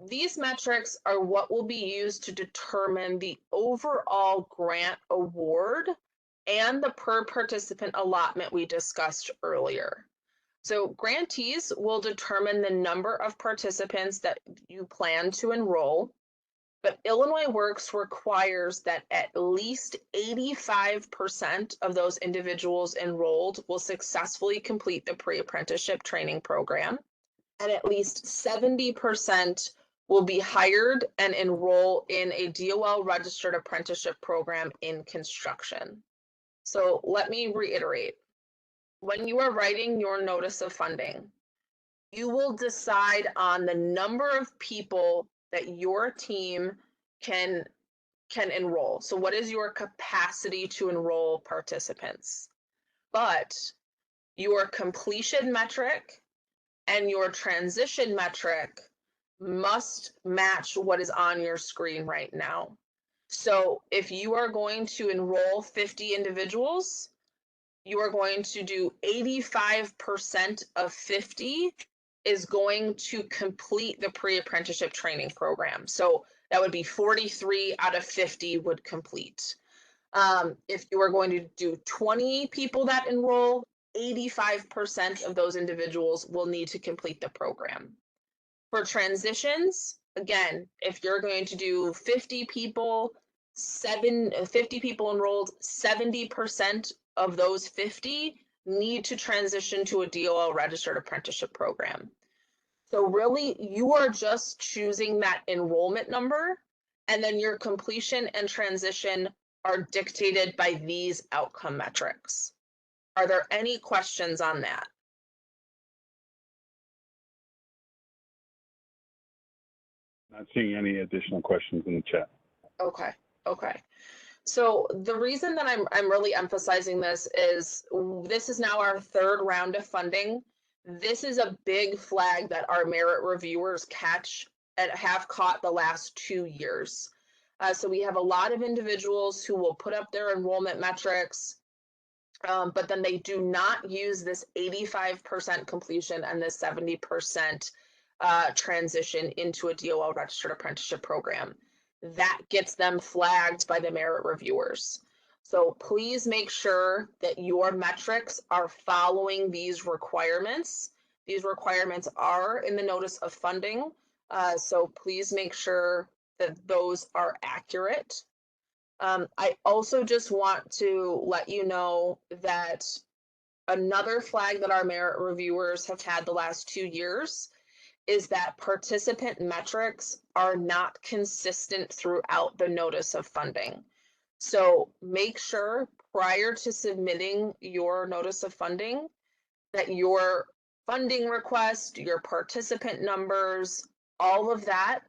these metrics are what will be used to determine the overall grant award and the per participant allotment we discussed earlier. So grantees will determine the number of participants that you plan to enroll, but Illinois Works requires that at least 85% of those individuals enrolled will successfully complete the pre-apprenticeship training program, and at least 70% will be hired and enroll in a DOL registered apprenticeship program in construction. So let me reiterate. When you are writing your notice of funding, you will decide on the number of people that your team can enroll. So what is your capacity to enroll participants? But your completion metric and your transition metric must match what is on your screen right now. So if you are going to enroll 50 individuals, you are going to do 85% of 50 is going to complete the pre-apprenticeship training program. So that would be 43 out of 50 would complete. If you are going to do 20 people that enroll, 85% of those individuals will need to complete the program. For transitions, again, if you're going to do 50 people, 50 people enrolled, 70% of those 50 need to transition to a DOL registered apprenticeship program. So really, you are just choosing that enrollment number, and then your completion and transition are dictated by these outcome metrics. Are there any questions on that? Not seeing any additional questions in the chat. Okay. So the reason that I'm really emphasizing this is now our third round of funding. This is a big flag that our merit reviewers catch and have caught the last 2 years. So we have a lot of individuals who will put up their enrollment metrics, but then they do not use this 85% completion and this 70% transition into a DOL registered apprenticeship program. That gets them flagged by the merit reviewers. So please make sure that your metrics are following these requirements. These requirements are in the notice of funding, so please make sure that those are accurate. I also just want to let you know that another flag that our merit reviewers have had the last 2 years is that participant metrics are not consistent throughout the notice of funding. So make sure prior to submitting your notice of funding that your funding request, your participant numbers, all of that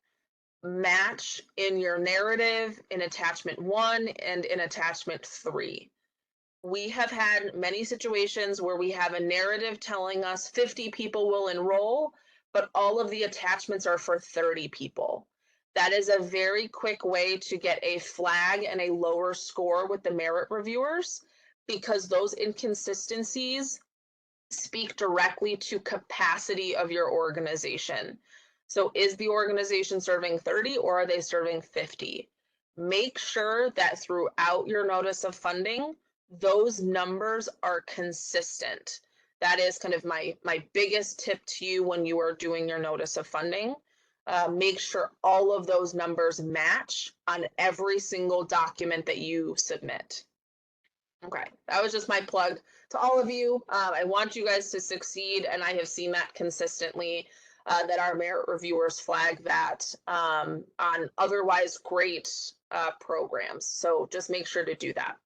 match in your narrative in attachment 1 and in attachment 3. We have had many situations where we have a narrative telling us 50 people will enroll, but all of the attachments are for 30 people. That is a very quick way to get a flag and a lower score with the merit reviewers, because those inconsistencies speak directly to capacity of your organization. So is the organization serving 30 or are they serving 50? Make sure that throughout your notice of funding, those numbers are consistent. That is kind of my biggest tip to you when you are doing your notice of funding. Make sure all of those numbers match on every single document that you submit. Okay, that was just my plug to all of you. I want you guys to succeed, and I have seen that consistently, that our merit reviewers flag that on otherwise great programs. So just make sure to do that.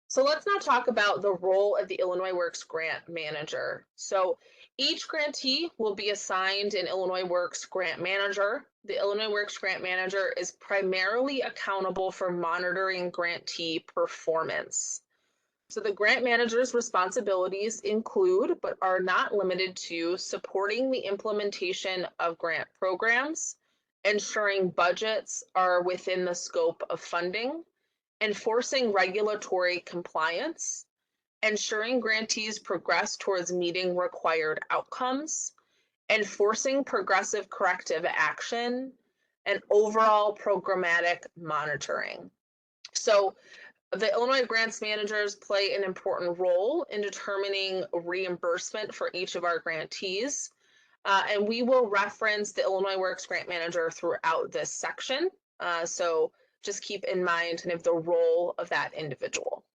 So let's now talk about the role of the Illinois Works Grant Manager. So each grantee will be assigned an Illinois Works Grant Manager. The Illinois Works Grant Manager is primarily accountable for monitoring grantee performance. So the grant manager's responsibilities include, but are not limited to, supporting the implementation of grant programs, ensuring budgets are within the scope of funding, enforcing regulatory compliance, ensuring grantees progress towards meeting required outcomes, enforcing progressive corrective action, and overall programmatic monitoring. So the Illinois grants managers play an important role in determining reimbursement for each of our grantees. And we will reference the Illinois Works Grant Manager throughout this section. So just keep in mind kind of the role of that individual.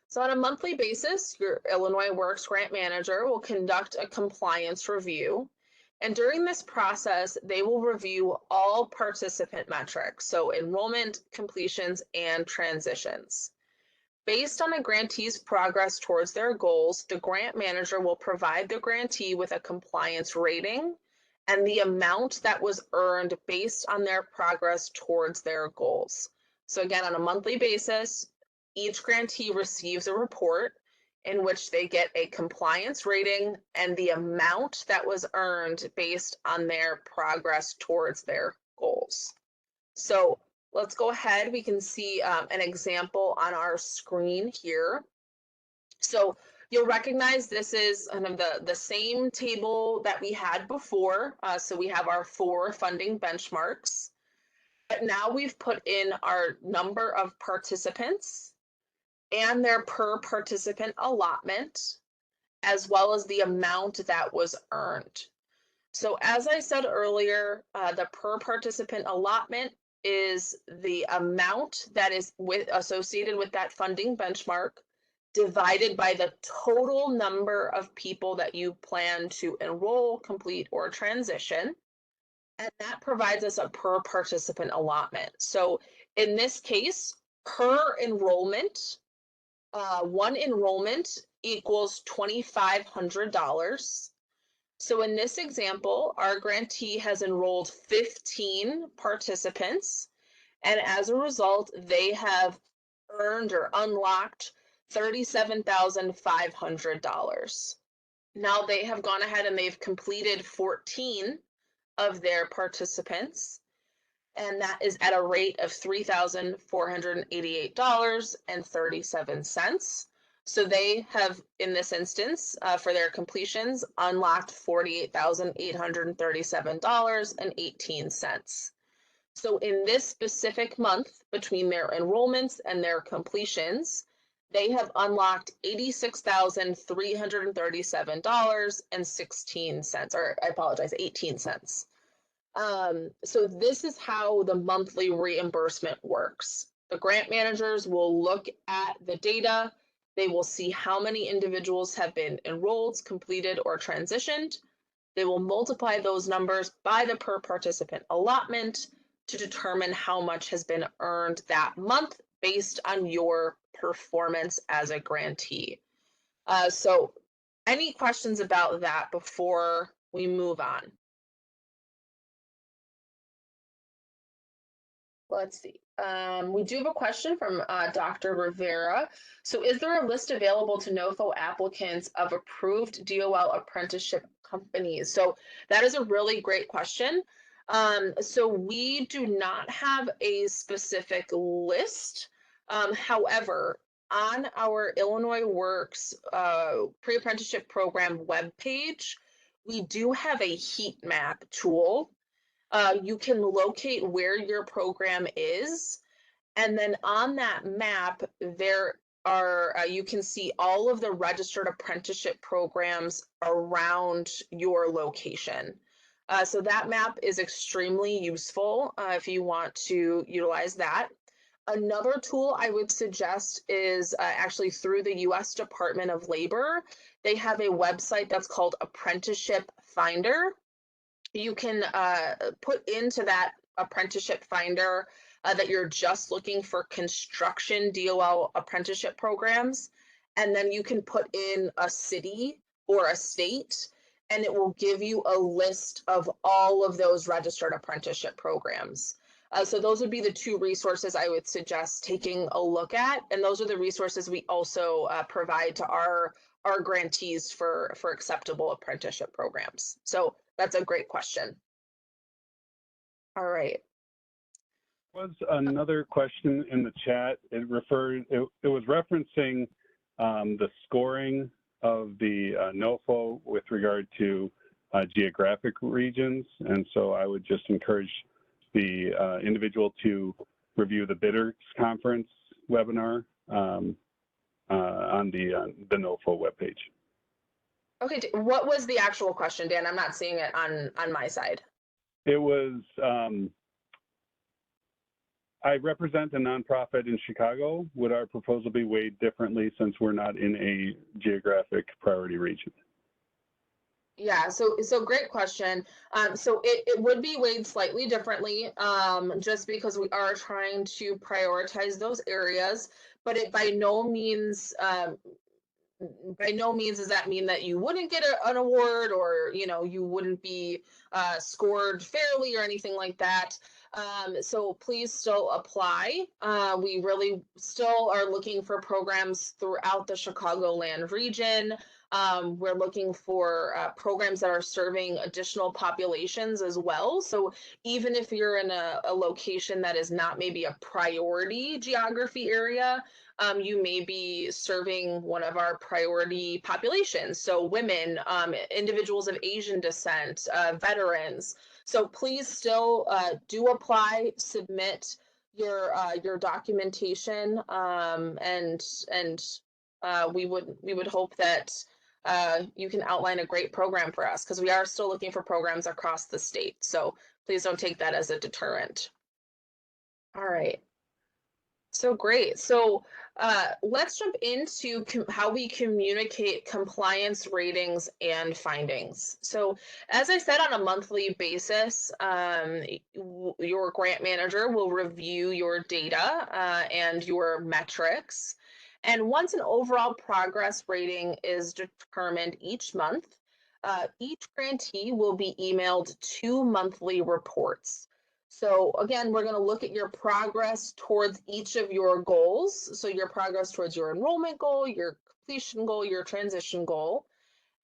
So on a monthly basis, your Illinois Works Grant Manager will conduct a compliance review. And during this process, they will review all participant metrics, so enrollment, completions, and transitions. Based on a grantee's progress towards their goals, the grant manager will provide the grantee with a compliance rating and the amount that was earned based on their progress towards their goals. So again, on a monthly basis, each grantee receives a report in which they get a compliance rating and the amount that was earned based on their progress towards their goals. So let's go ahead. We can see an example on our screen here. So you'll recognize this is kind of the same table that we had before. So we have our 4 funding benchmarks, but now we've put in our number of participants and their per participant allotment, as well as the amount that was earned. So as I said earlier, the per participant allotment is the amount that is associated with that funding benchmark divided by the total number of people that you plan to enroll, complete, or transition. And that provides us a per participant allotment. So in this case, per enrollment, one enrollment equals $2,500. So in this example, our grantee has enrolled 15 participants, and as a result, they have earned or unlocked $37,500. Now they have gone ahead and they've completed 14 of their participants, and that is at a rate of $3,488.37. So they have, in this instance, for their completions, unlocked $48,837.18. So in this specific month, between their enrollments and their completions, they have unlocked $86,337.16, or I apologize, 18 cents. So this is how the monthly reimbursement works. The grant managers will look at the data. They will see how many individuals have been enrolled, completed, or transitioned. They will multiply those numbers by the per participant allotment to determine how much has been earned that month based on your performance as a grantee. So any questions about that before we move on? Let's see. We do have a question from Dr. Rivera. So is there a list available to NOFO applicants of approved DOL apprenticeship companies? So that is a really great question. So we do not have a specific list. However, on our Illinois Works pre-apprenticeship program webpage, we do have a heat map tool. You can locate where your program is, and then on that map, there are you can see all of the registered apprenticeship programs around your location. So that map is extremely useful if you want to utilize that. Another tool I would suggest is actually through the US Department of Labor. They have a website that's called Apprenticeship Finder. You can put into that apprenticeship finder that you're just looking for construction DOL apprenticeship programs, and then you can put in a city or a state, and it will give you a list of all of those registered apprenticeship programs. So those would be the two resources I would suggest taking a look at, and those are the resources we also provide to our grantees for acceptable apprenticeship programs. So that's a great question. All right. Was another question in the chat. It was referencing the scoring of the NOFO with regard to geographic regions. And so I would just encourage the individual to review the bidders conference webinar on the NOFO webpage. Okay, what was the actual question, Dan? I'm not seeing it on my side. It was, I represent a nonprofit in Chicago. Would our proposal be weighed differently since we're not in a geographic priority region? Yeah, so great question. So it would be weighed slightly differently, just because we are trying to prioritize those areas, but it by no means does that mean that you wouldn't get an award, or you wouldn't be scored fairly or anything like that. So please still apply. We really still are looking for programs throughout the Chicagoland region. We're looking for programs that are serving additional populations as well. So even if you're in a location that is not maybe a priority geography area, you may be serving one of our priority populations. So women, individuals of Asian descent, veterans. So please still do apply, submit your documentation, and we would hope that you can outline a great program for us, because we are still looking for programs across the state. So please don't take that as a deterrent. All right. So great. So let's jump into how we communicate compliance ratings and findings. So as I said, on a monthly basis, your grant manager will review your data and your metrics. And once an overall progress rating is determined each month, each grantee will be emailed 2 monthly reports. So again, we're going to look at your progress towards each of your goals. So your progress towards your enrollment goal, your completion goal, your transition goal.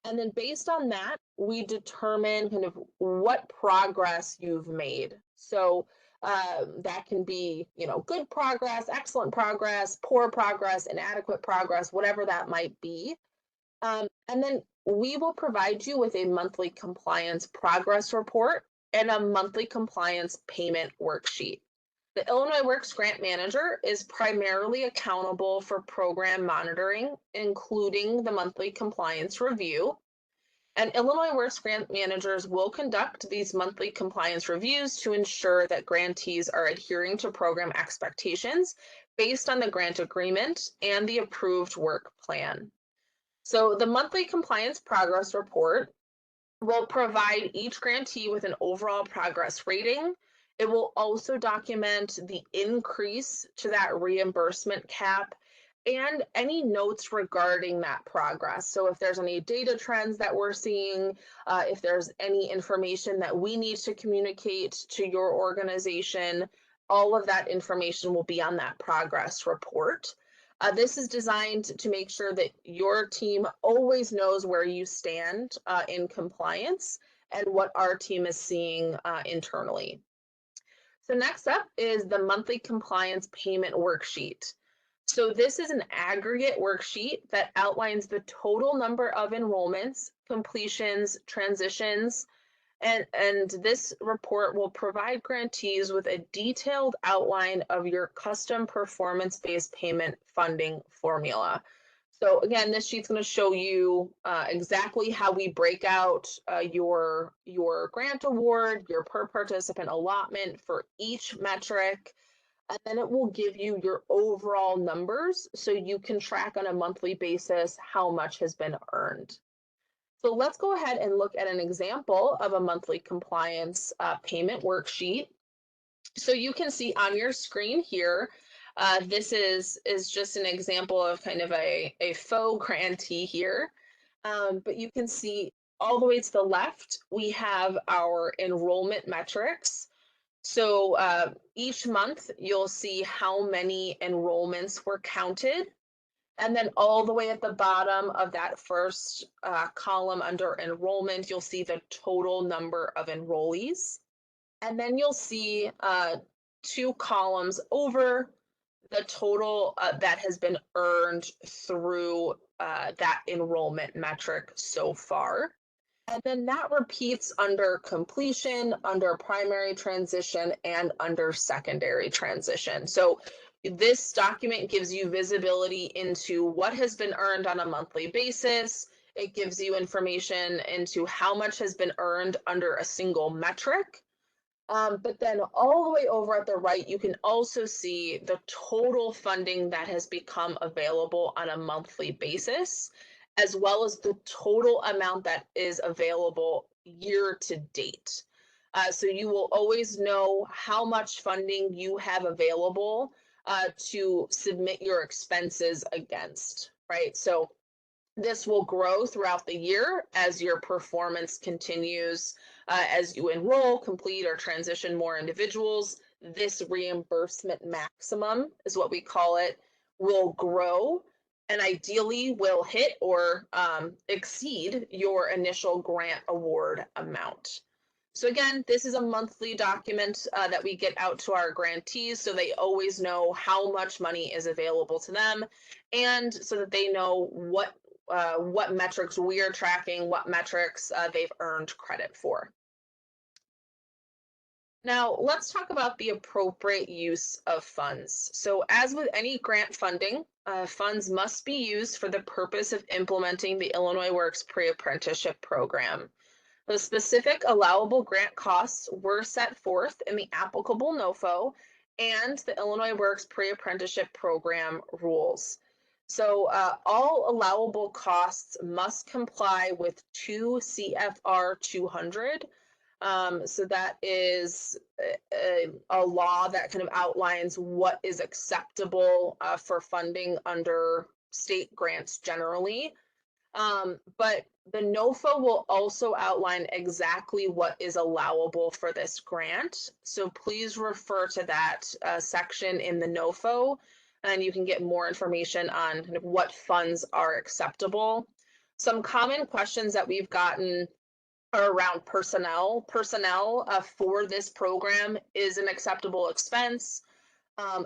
And then based on that, we determine kind of what progress you've made. So that can be, good progress, excellent progress, poor progress, inadequate progress, whatever that might be. And then we will provide you with a monthly compliance progress report and a monthly compliance payment worksheet. The Illinois Works Grant Manager is primarily accountable for program monitoring, including the monthly compliance review. And Illinois Works Grant Managers will conduct these monthly compliance reviews to ensure that grantees are adhering to program expectations based on the grant agreement and the approved work plan. So the monthly compliance progress report will provide each grantee with an overall progress rating. It will also document the increase to that reimbursement cap and any notes regarding that progress. So if there's any data trends that we're seeing, if there's any information that we need to communicate to your organization, all of that information will be on that progress report. This is designed to make sure that your team always knows where you stand in compliance and what our team is seeing internally. So next up is the monthly compliance payment worksheet. So this is an aggregate worksheet that outlines the total number of enrollments, completions, transitions, and this report will provide grantees with a detailed outline of your custom performance-based payment funding formula. So again, this sheet's going to show you exactly how we break out your grant award, your per participant allotment for each metric, and then it will give you your overall numbers so you can track on a monthly basis how much has been earned. So let's go ahead and look at an example of a monthly compliance payment worksheet. So you can see on your screen here, this is just an example of kind of a faux grantee here. But you can see all the way to the left, we have our enrollment metrics. So each month you'll see how many enrollments were counted. And then all the way at the bottom of that first column under enrollment, you'll see the total number of enrollees. And then you'll see two columns over the total that has been earned through that enrollment metric so far. And then that repeats under completion, under primary transition, and under secondary transition. So this document gives you visibility into what has been earned on a monthly basis. It gives you information into how much has been earned under a single metric. But then all the way over at the right, you can also see the total funding that has become available on a monthly basis, as well as the total amount that is available year to date. So you will always know how much funding you have available to submit your expenses against, right? So this will grow throughout the year as your performance continues, as you enroll, complete, or transition more individuals. This reimbursement maximum is what we call it, will grow and ideally will hit or exceed your initial grant award amount. So again, this is a monthly document that we get out to our grantees so they always know how much money is available to them, and so that they know what metrics we are tracking, what metrics they've earned credit for. Now, let's talk about the appropriate use of funds. So as with any grant funding, funds must be used for the purpose of implementing the Illinois Works pre-apprenticeship program. The specific allowable grant costs were set forth in the applicable NOFO and the Illinois Works pre-apprenticeship program rules. So all allowable costs must comply with 2 CFR 200. So that is a law that kind of outlines what is acceptable for funding under state grants generally. But the NOFO will also outline exactly what is allowable for this grant. So please refer to that section in the NOFO, and you can get more information on kind of what funds are acceptable. Some common questions that we've gotten are around personnel. Personnel for this program is an acceptable expense.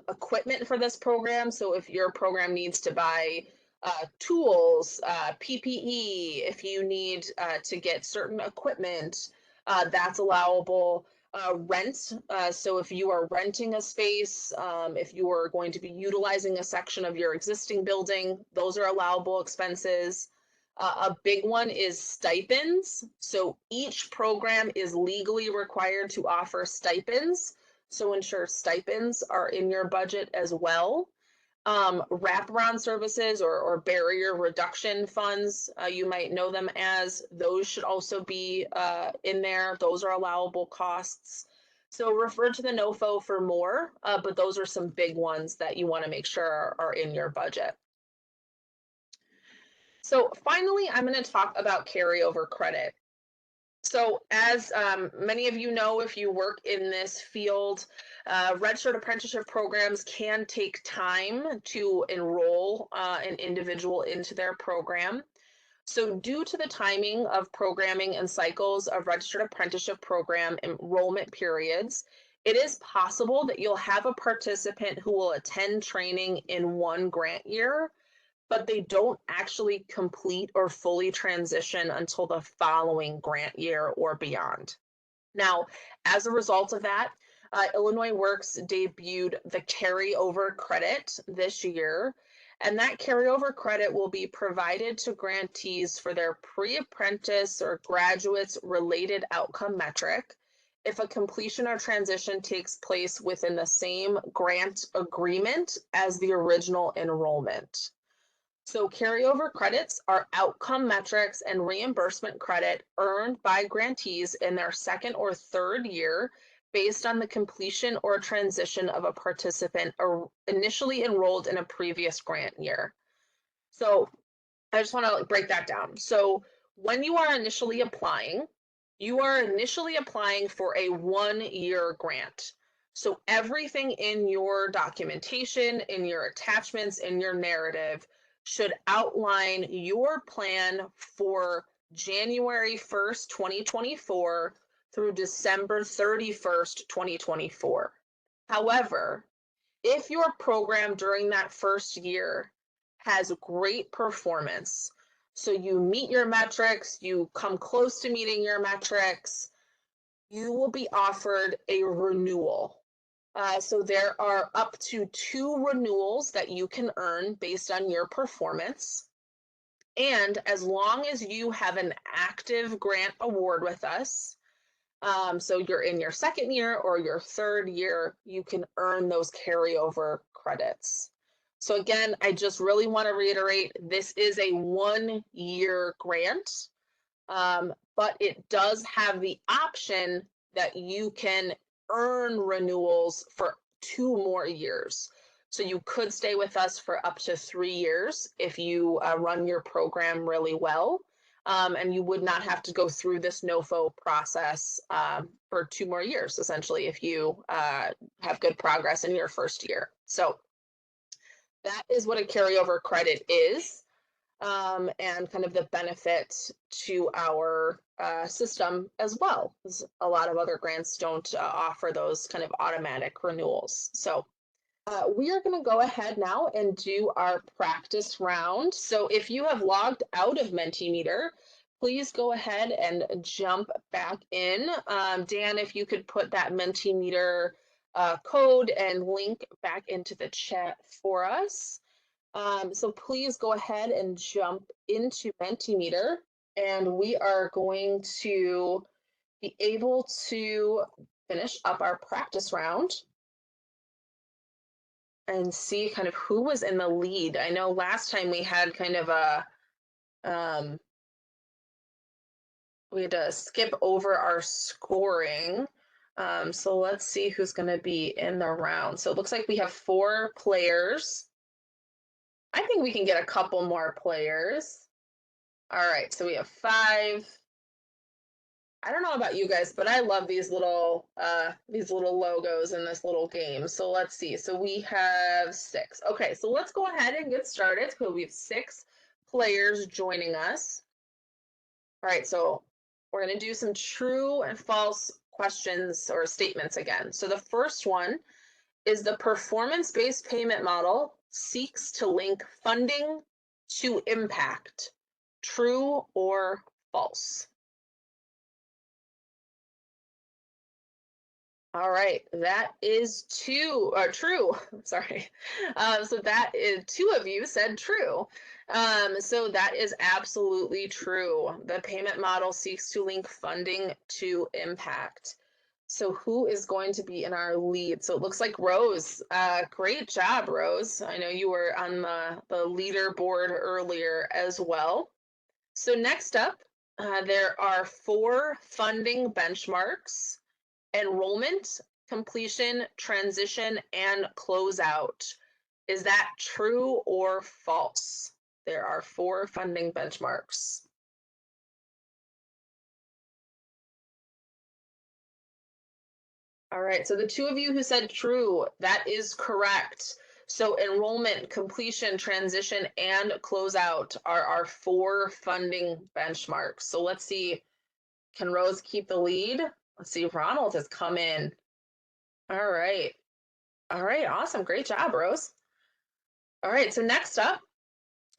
Equipment for this program, so if your program needs to buy tools, PPE, if you need to get certain equipment, that's allowable. Rent, so if you are renting a space, if you are going to be utilizing a section of your existing building, those are allowable expenses. A big one is stipends. So each program is legally required to offer stipends. So ensure stipends are in your budget as well. Wraparound services or barrier reduction funds, you might know them as, those should also be in there. Those are allowable costs. So refer to the NOFO for more, but those are some big ones that you want to make sure are in your budget. So finally, I'm going to talk about carryover credit. So as many of you know, if you work in this field, registered apprenticeship programs can take time to enroll an individual into their program. So due to the timing of programming and cycles of registered apprenticeship program enrollment periods, it is possible that you'll have a participant who will attend training in one grant year, but they don't actually complete or fully transition until the following grant year or beyond. Now, as a result of that, Illinois Works debuted the carryover credit this year, and that carryover credit will be provided to grantees for their pre-apprentice or graduates related outcome metric if a completion or transition takes place within the same grant agreement as the original enrollment. So carryover credits are outcome metrics and reimbursement credit earned by grantees in their second or third year based on the completion or transition of a participant or initially enrolled in a previous grant year. So I just want to break that down. So when you are initially applying, you are initially applying for a 1-year grant. So everything in your documentation, in your attachments, in your narrative should outline your plan for January 1st, 2024 through December 31st, 2024. However, if your program during that first year has great performance, so you meet your metrics, you come close to meeting your metrics, you will be offered a renewal. So there are up to 2 renewals that you can earn based on your performance. And as long as you have an active grant award with us, so you're in your second year or your third year, you can earn those carryover credits. So again, I just really want to reiterate, this is a 1-year grant, but it does have the option that you can earn renewals for 2 more years. So you could stay with us for up to 3 years if you run your program really well. And you would not have to go through this NOFO process for 2 more years, essentially, if you have good progress in your first year. So that is what a carryover credit is, and kind of the benefit to our system as well. A lot of other grants don't offer those kind of automatic renewals. So we are going to go ahead now and do our practice round. So if you have logged out of Mentimeter, please go ahead and jump back in. Dan, if you could put that Mentimeter code and link back into the chat for us. So please go ahead and jump into Mentimeter, and we are going to be able to finish up our practice round and see kind of who was in the lead. I know last time we had kind of a, we had to skip over our scoring. So let's see who's going to be in the round. So it looks like we have 4 players. I think we can get a couple more players. All right, so we have 5. I don't know about you guys, but I love these little logos in this little game. So let's see. So we have 6. Okay, so let's go ahead and get started. So we have 6 players joining us. All right, so we're going to do some true and false questions or statements again. So the first one is, the performance-based payment model seeks to link funding to impact. True or false? All right, that is true. Sorry. So that is 2 of you said true. So that is absolutely true. The payment model seeks to link funding to impact. So who is going to be in our lead? So it looks like Rose. Great job, Rose. I know you were on the leaderboard earlier as well. So next up, there are 4 funding benchmarks: enrollment, completion, transition, and closeout. Is that true or false? There are 4 funding benchmarks. All right, so the 2 of you who said true, that is correct. So enrollment, completion, transition, and closeout are our 4 funding benchmarks. So let's see, can Rose keep the lead? Let's see, Ronald has come in. All right. All right, awesome. Great job, Rose. All right, so next up,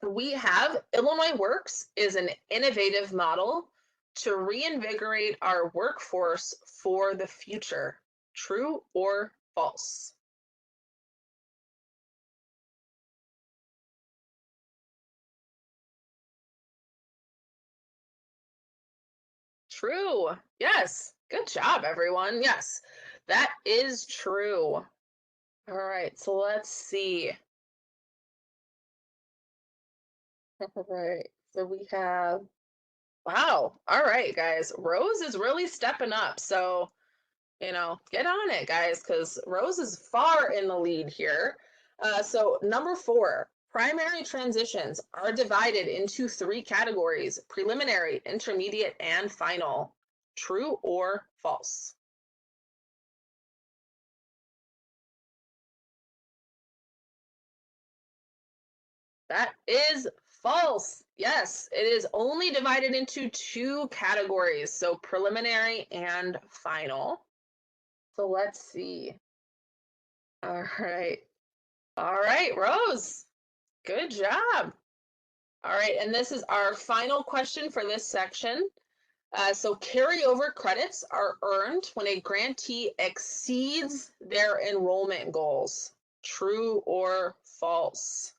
we have Illinois Works is an innovative model to reinvigorate our workforce for the future. True or false? True. Yes. Good job, everyone. Yes, that is true. All right, so let's see. All right, so we have, wow. All right, guys. Rose is really stepping up. So, get on it, guys, because Rose is far in the lead here. So, number 4, primary transitions are divided into 3 categories: preliminary, intermediate, and final. True or false? That is false. Yes, it is only divided into 2 categories, so preliminary and final. So let's see. All right. All right, Rose. Good job. All right, and this is our final question for this section. So carryover credits are earned when a grantee exceeds their enrollment goals. True or false?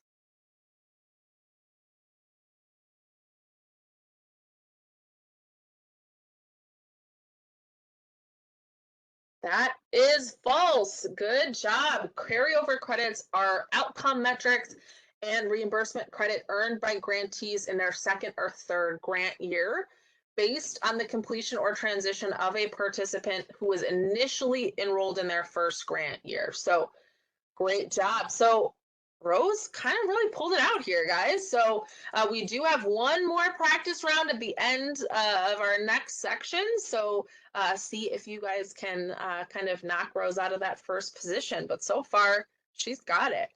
That is false. Good job. Carryover credits are outcome metrics and reimbursement credit earned by grantees in their second or third grant year based on the completion or transition of a participant who was initially enrolled in their first grant year. So great job. So Rose kind of really pulled it out here, guys. So we do have one more practice round at the end of our next section. So see if you guys can kind of knock Rose out of that first position. But so far, she's got it.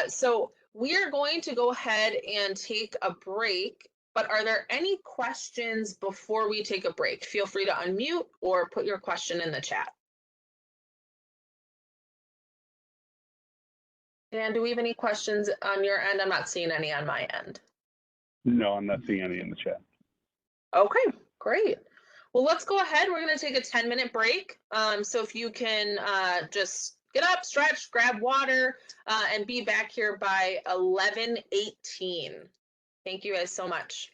So we are going to go ahead and take a break. But are there any questions before we take a break? Feel free to unmute or put your question in the chat. Dan, do we have any questions on your end? I'm not seeing any on my end. No, I'm not seeing any in the chat. Okay, great. Well, let's go ahead. We're going to take a 10-minute break. So if you can just get up, stretch, grab water, and be back here by 11:18. Thank you guys so much.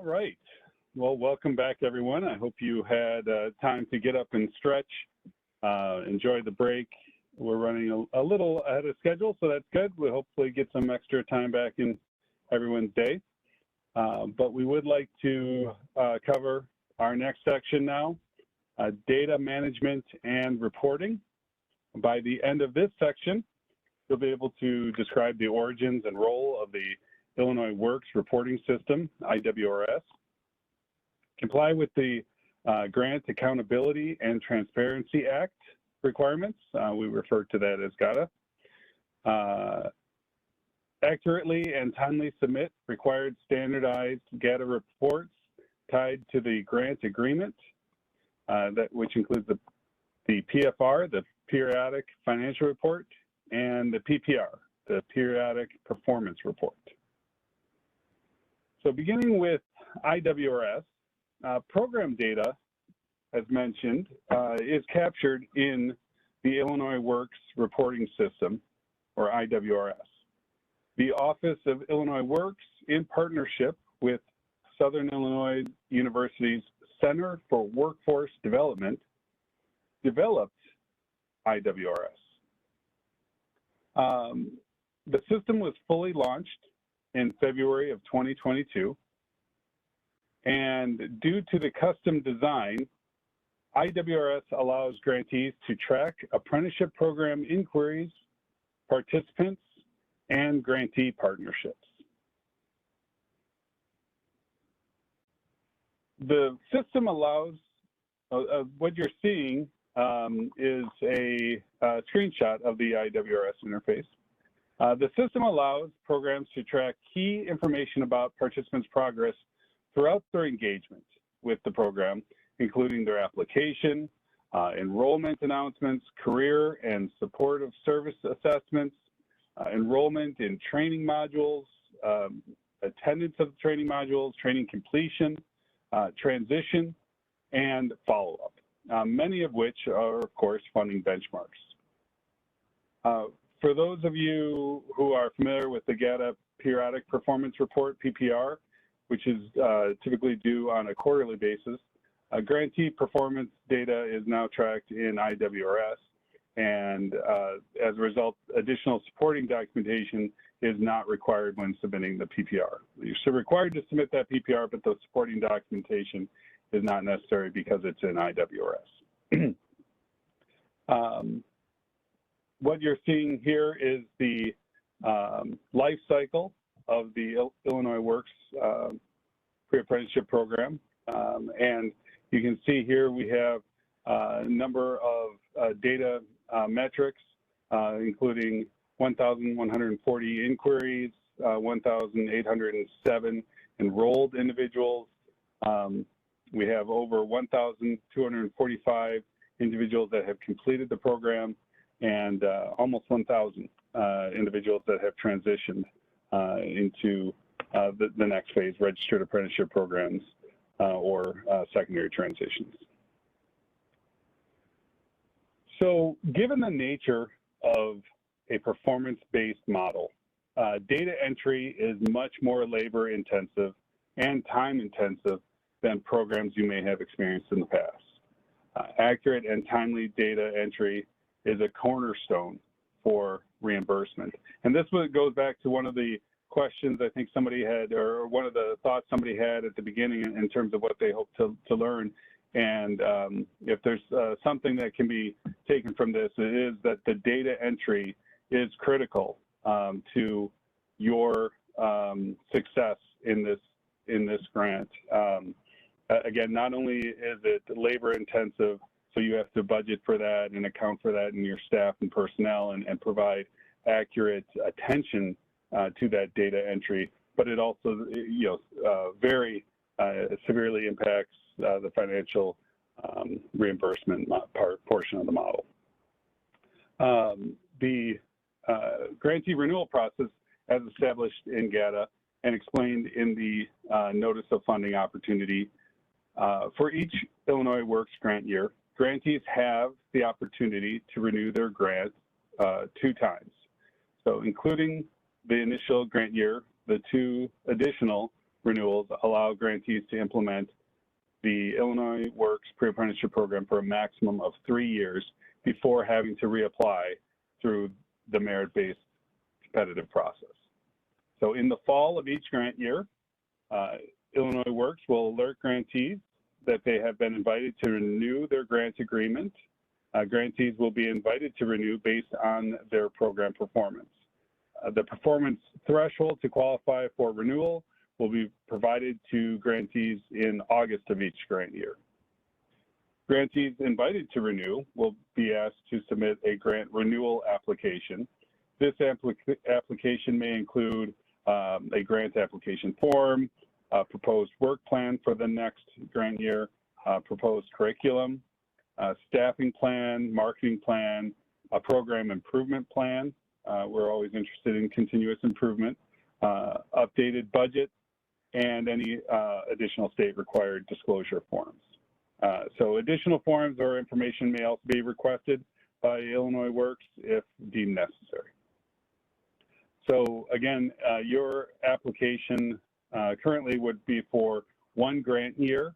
All right. Well, welcome back, everyone. I hope you had time to get up and stretch, enjoy the break. We're running a little ahead of schedule, so that's good. We'll hopefully get some extra time back in everyone's day. But we would like to cover our next section now, data management and reporting. By the end of this section, you'll be able to describe the origins and role of the Illinois Works reporting system, IWRS, comply with the Grant Accountability and Transparency Act requirements. We refer to that as GATA. Accurately and timely submit required standardized GATA reports tied to the grant agreement, which includes the PFR, the Periodic Financial Report, and the PPR, the Periodic Performance Report. So beginning with IWRS, program data, as mentioned, is captured in the Illinois Works reporting system, or IWRS. The Office of Illinois Works, in partnership with Southern Illinois University's Center for Workforce Development, developed IWRS. The system was fully launched in February of 2022, and due to the custom design, IWRS allows grantees to track apprenticeship program inquiries, participants, and grantee partnerships. The system allows, what you're seeing is a screenshot of the IWRS interface. The system allows programs to track key information about participants' progress throughout their engagement with the program, including their application, enrollment announcements, career and supportive service assessments, enrollment in training modules, attendance of training modules, training completion, transition, and follow-up, many of which are, of course, funding benchmarks. For those of you who are familiar with the GATA Periodic Performance Report, PPR, which is typically due on a quarterly basis, grantee performance data is now tracked in IWRS, and as a result, additional supporting documentation is not required when submitting the PPR. You're still required to submit that PPR, but the supporting documentation is not necessary because it's in IWRS. What you're seeing here is the life cycle of the Illinois Works pre-apprenticeship program. And you can see here we have a number of data metrics, including 1,140 inquiries, 1,807 enrolled individuals. We have over 1,245 individuals that have completed the program, and almost 1,000 individuals that have transitioned into the next phase, registered apprenticeship programs or secondary transitions. So given the nature of a performance-based model, data entry is much more labor-intensive and time-intensive than programs you may have experienced in the past. Accurate and timely data entry is a cornerstone for reimbursement. And this goes back to one of the questions I think somebody had, or one of the thoughts somebody had at the beginning in terms of what they hope to learn. And if there's something that can be taken from this, it is that the data entry is critical to your success in this grant. Again, not only is it labor intensive, so you have to budget for that and account for that in your staff and personnel and provide accurate attention to that data entry, but it also, very severely impacts the financial reimbursement portion of the model. The grantee renewal process, as established in GATA and explained in the Notice of Funding Opportunity, for each Illinois Works grant year, grantees have the opportunity to renew their grant 2 times. So including the initial grant year, the 2 additional renewals allow grantees to implement the Illinois Works Pre-Apprenticeship Program for a maximum of 3 years before having to reapply through the merit-based competitive process. So in the fall of each grant year, Illinois Works will alert grantees that they have been invited to renew their grant agreement. Grantees will be invited to renew based on their program performance. The performance threshold to qualify for renewal will be provided to grantees in August of each grant year. Grantees invited to renew will be asked to submit a grant renewal application. This application may include a grant application form, a proposed work plan for the next grant year, proposed curriculum, staffing plan, marketing plan, a program improvement plan. We're always interested in continuous improvement, updated budget, and any additional state required disclosure forms. So additional forms or information may also be requested by Illinois Works if deemed necessary. So again, your application currently would be for 1 grant year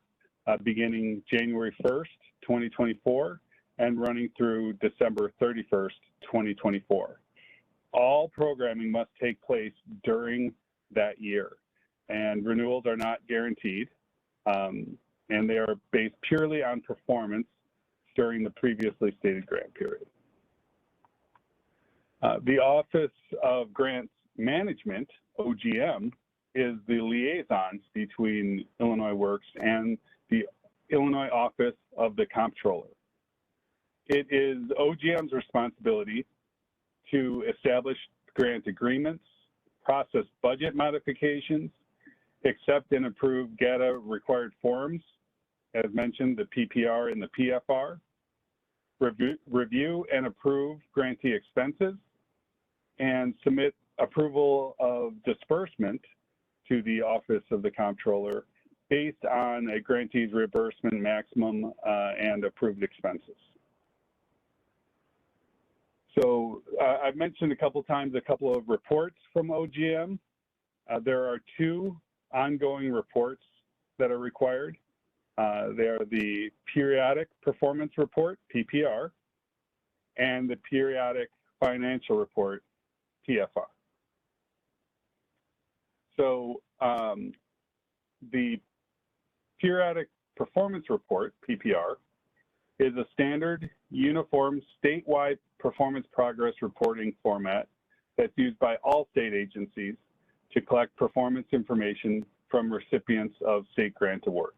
beginning January 1st, 2024 and running through December 31st, 2024. All programming must take place during that year, and renewals are not guaranteed, and they are based purely on performance during the previously stated grant period. The Office of Grants Management, OGM, is the liaison between Illinois Works and the Illinois Office of the Comptroller. It is OGM's responsibility to establish grant agreements, process budget modifications, accept and approve GATA required forms, as mentioned, the PPR and the PFR, review and approve grantee expenses, and submit approval of disbursement to the Office of the Comptroller based on a grantee's reimbursement maximum and approved expenses. So I've mentioned a couple times a couple of reports from OGM. There are 2 ongoing reports that are required. They are the Periodic Performance Report, PPR, and the Periodic Financial Report, PFR. So the Periodic Performance Report, PPR, is a standard, uniform, statewide performance progress reporting format that's used by all state agencies to collect performance information from recipients of state grant awards.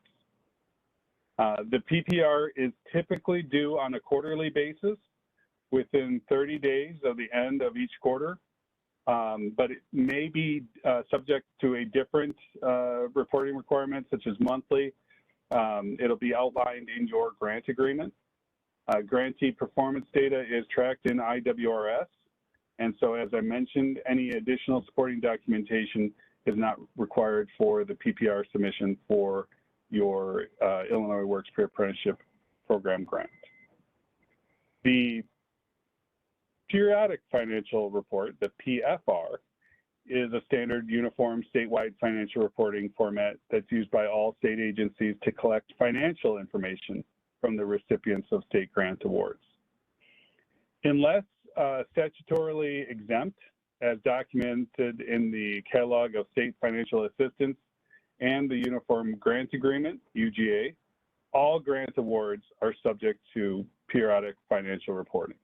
The PPR is typically due on a quarterly basis within 30 days of the end of each quarter, but it may be subject to a different reporting requirement, such as monthly. It'll be outlined in your grant agreement. Grantee performance data is tracked in IWRS, and so as I mentioned, any additional supporting documentation is not required for the PPR submission for your Illinois Works Pre-Apprenticeship Program grant. The Periodic Financial Report, the PFR, is a standard uniform statewide financial reporting format that's used by all state agencies to collect financial information from the recipients of state grant awards. Unless statutorily exempt, as documented in the Catalog of State Financial Assistance and the Uniform Grant Agreement, UGA, all grant awards are subject to periodic financial reporting.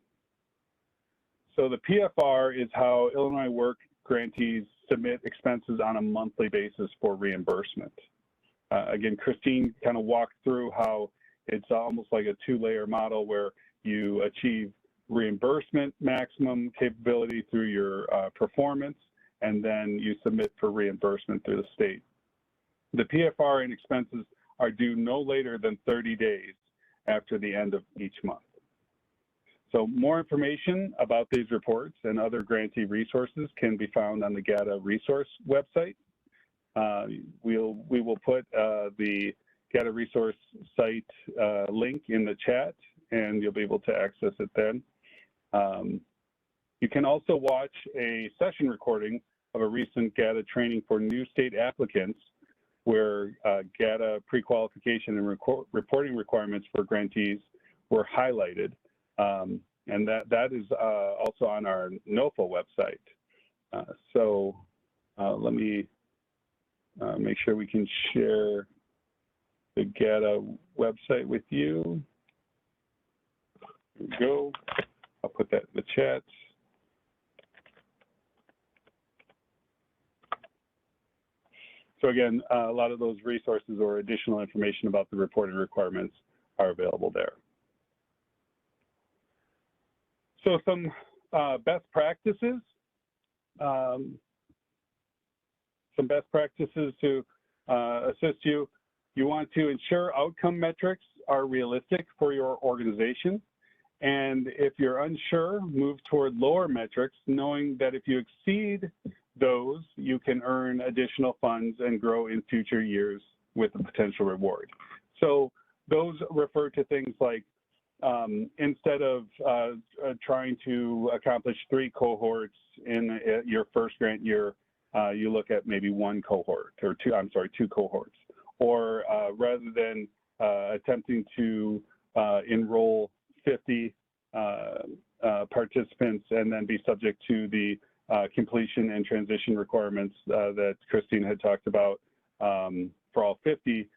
So the PFR is how Illinois Work grantees submit expenses on a monthly basis for reimbursement. Again, Christine kind of walked through how it's almost like a 2-layer model where you achieve reimbursement maximum capability through your performance, and then you submit for reimbursement through the state. The PFR and expenses are due no later than 30 days after the end of each month. So more information about these reports and other grantee resources can be found on the GATA resource website. We will put the GATA resource site link in the chat, and you'll be able to access it then. You can also watch a session recording of a recent GATA training for new state applicants where GATA pre-qualification and reporting requirements for grantees were highlighted. And that is also on our NOFO website. Let me make sure we can share the GATA website with you. Here we go. I'll put that in the chat. So again, a lot of those resources or additional information about the reporting requirements are available there. So some best practices. Some best practices to assist you. You want to ensure outcome metrics are realistic for your organization. And if you're unsure, move toward lower metrics, knowing that if you exceed those, you can earn additional funds and grow in future years with a potential reward. So those refer to things like instead of trying to accomplish 3 cohorts in your first grant year, you look at maybe 1 cohort or 2 cohorts. Or rather than attempting to enroll 50 participants and then be subject to the completion and transition requirements that Christine had talked about for all 50,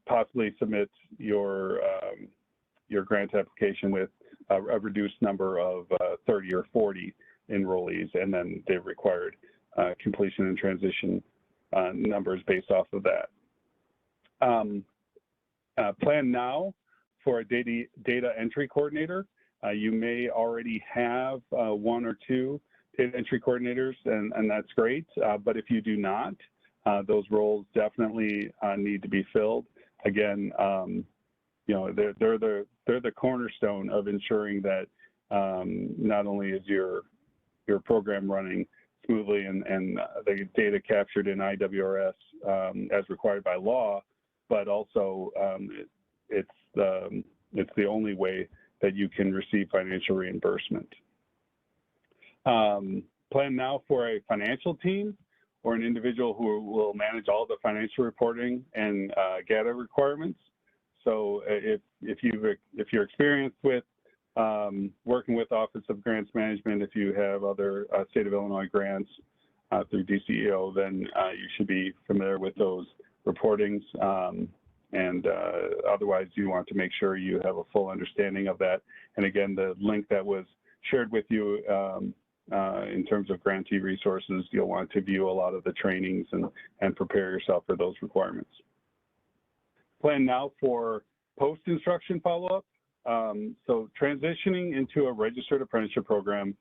possibly submit your grant application with a reduced number of 30 or 40 enrollees, and then the required completion and transition numbers based off of that. Plan now for a data entry coordinator. You may already have 1 or 2 data entry coordinators, and that's great. But if you do not, those roles definitely need to be filled. Again, you know, they're the cornerstone of ensuring that not only is your program running smoothly and the data captured in IWRS as required by law, but also it's the only way that you can receive financial reimbursement. Plan now for a financial team or an individual who will manage all the financial reporting and GATA requirements. So if you're experienced with working with Office of Grants Management, if you have other State of Illinois grants through DCEO, then you should be familiar with those reportings. And otherwise, you want to make sure you have a full understanding of that. And again, the link that was shared with you in terms of grantee resources, you'll want to view a lot of the trainings and prepare yourself for those requirements. Plan now for post-instruction follow-up. So transitioning into a registered apprenticeship program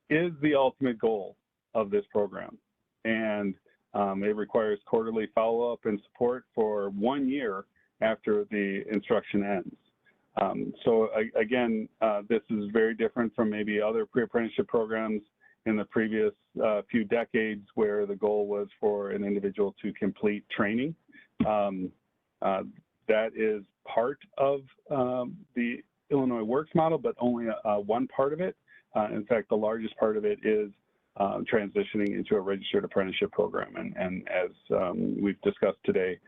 is the ultimate goal of this program. And it requires quarterly follow-up and support for 1 year after the instruction ends. So again, this is very different from maybe other pre-apprenticeship programs in the previous few decades where the goal was for an individual to complete training. That is part of the Illinois Works model, but only one part of it. In fact, the largest part of it is transitioning into a registered apprenticeship program. And as we've discussed today,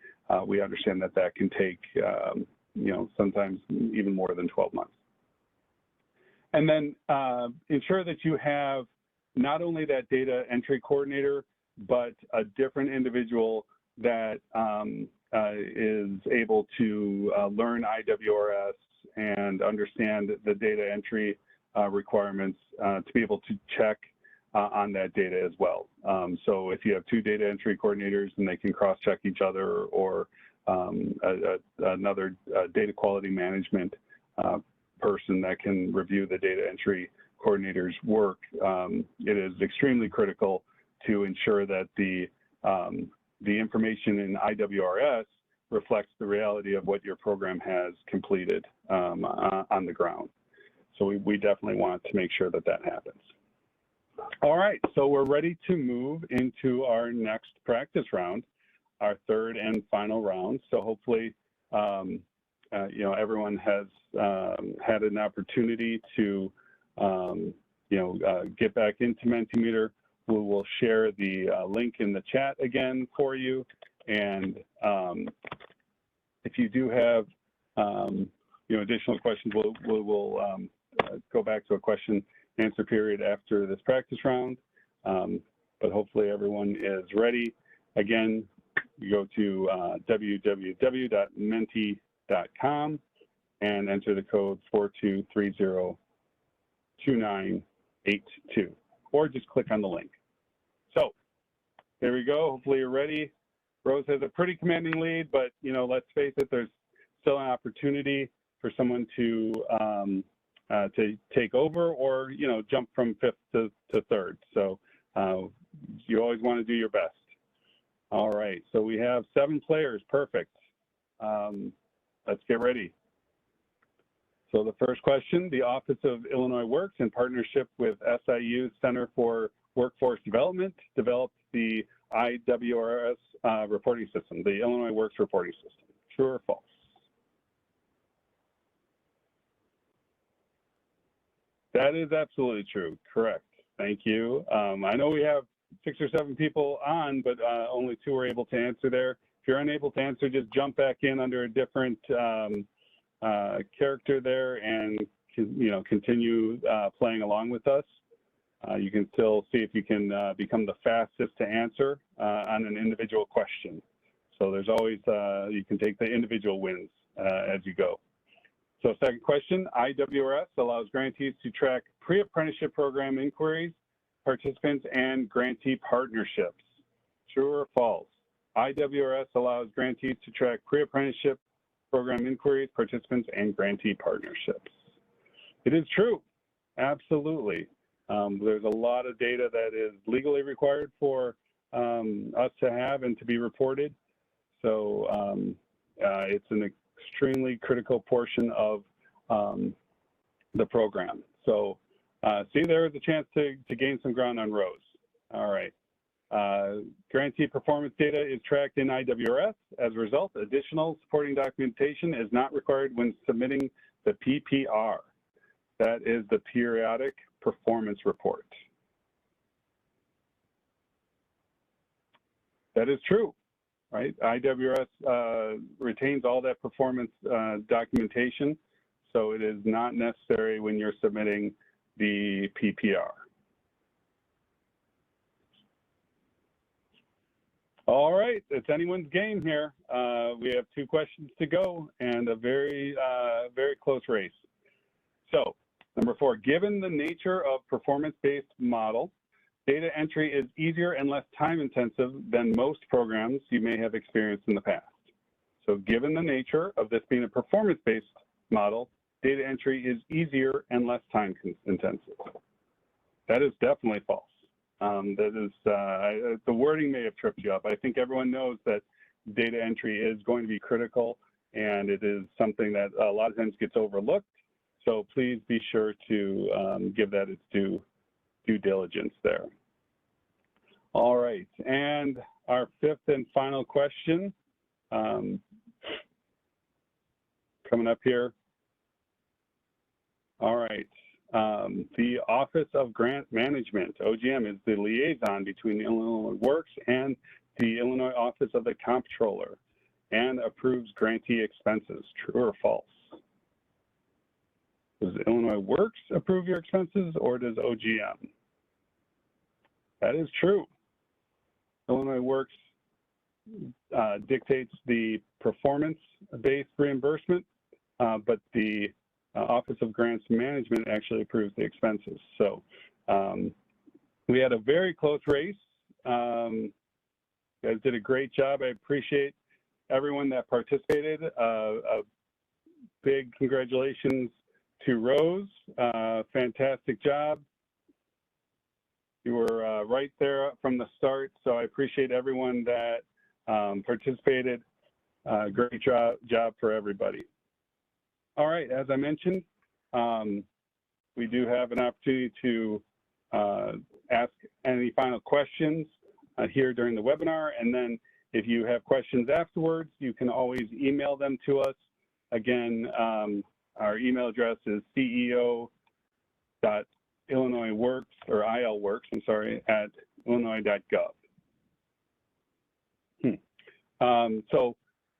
we understand that that can take, you know, sometimes even more than 12 months. And then ensure that you have not only that data entry coordinator, but a different individual that is able to learn IWRS and understand the data entry requirements to be able to check on that data as well. So if you have 2 data entry coordinators and they can cross-check each other, or another data quality management person that can review the data entry coordinator's work, it is extremely critical to ensure that the information in IWRS reflects the reality of what your program has completed on the ground. So we definitely want to make sure that that happens. All right, so we're ready to move into our next practice round, our 3rd and final round. So hopefully, you know, everyone has had an opportunity to, you know, get back into Mentimeter. We will share the link in the chat again for you. And if you do have additional questions, we'll go back to a question answer period after this practice round. But hopefully everyone is ready. Again, you go to www.menti.com and enter the code 42302982, or just click on the link. So there we go. Hopefully you're ready. Rose has a pretty commanding lead, but let's face it, there's still an opportunity for someone to take over, or jump from fifth to third. So you always want to do your best. All right, so we have 7 players. Perfect. Let's get ready. So the first question: the Office of Illinois Works, in partnership with SIU Center for Workforce Development, developed the IWRS reporting system, the Illinois Works reporting system. True or false? That is absolutely true. Correct. Thank you. I know we have 6 or 7 people on, but only 2 were able to answer there. If you're unable to answer, just jump back in under a different character there and continue playing along with us. You can still see if you can become the fastest to answer on an individual question. So there's always, you can take the individual wins as you go. So second question: IWRS allows grantees to track pre-apprenticeship program inquiries, participants, and grantee partnerships. True or false? IWRS allows grantees to track pre-apprenticeship program inquiries, participants, and grantee partnerships. It is true. Absolutely. There's a lot of data that is legally required for us to have and to be reported. So it's an extremely critical portion of the program. So see, there is a chance to gain some ground on Rose. All right. Grantee performance data is tracked in IWRS. As a result, additional supporting documentation is not required when submitting the PPR. That is the periodic performance report. That is true, right? IWRS retains all that performance documentation, so it is not necessary when you're submitting the PPR. All right, it's anyone's game here. We have 2 questions to go and a very, very close race. So, number 4, given the nature of performance-based model, data entry is easier and less time-intensive than most programs you may have experienced in the past. So given the nature of this being a performance-based model, data entry is easier and less time-intensive. That is definitely false. That is, the wording may have tripped you up. I think everyone knows that data entry is going to be critical, and it is something that a lot of times gets overlooked. So please be sure to give that its due diligence there. All right, and our 5th and final question coming up here. All right, the Office of Grant Management, OGM, is the liaison between Illinois Works and the Illinois Office of the Comptroller and approves grantee expenses. True or false? Does Illinois Works approve your expenses, or does OGM? That is true. Illinois Works dictates the performance-based reimbursement, but the Office of Grants Management actually approves the expenses. So we had a very close race. You guys did a great job. I appreciate everyone that participated. A big congratulations to Rose. Fantastic job. You were right there from the start, so I appreciate everyone that participated. Great job for everybody. All right, as I mentioned, we do have an opportunity to ask any final questions here during the webinar, and then if you have questions afterwards, you can always email them to us. Again, our email address is ceo.illinoisworks, or ilworks, I'm sorry, at illinois.gov. So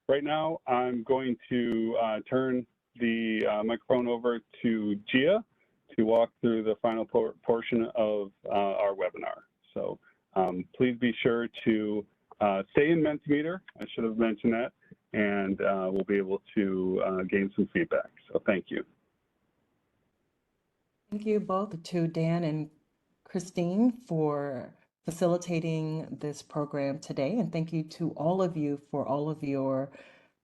right now, I'm going to turn the microphone over to Gia to walk through the final portion of our webinar. So please be sure to stay in Mentimeter. I should have mentioned that, and we'll be able to gain some feedback. So thank you. Thank you both to Dan and Christine for facilitating this program today. And thank you to all of you for all of your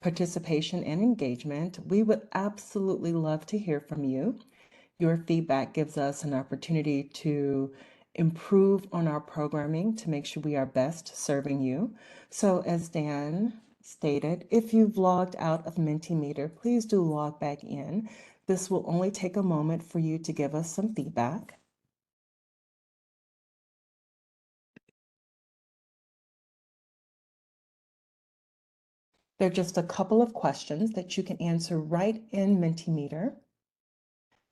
participation and engagement. We would absolutely love to hear from you. Your feedback gives us an opportunity to improve on our programming to make sure we are best serving you. So as Dan stated, if you've logged out of Mentimeter, please do log back in. This will only take a moment for you to give us some feedback. There are just a couple of questions that you can answer right in Mentimeter.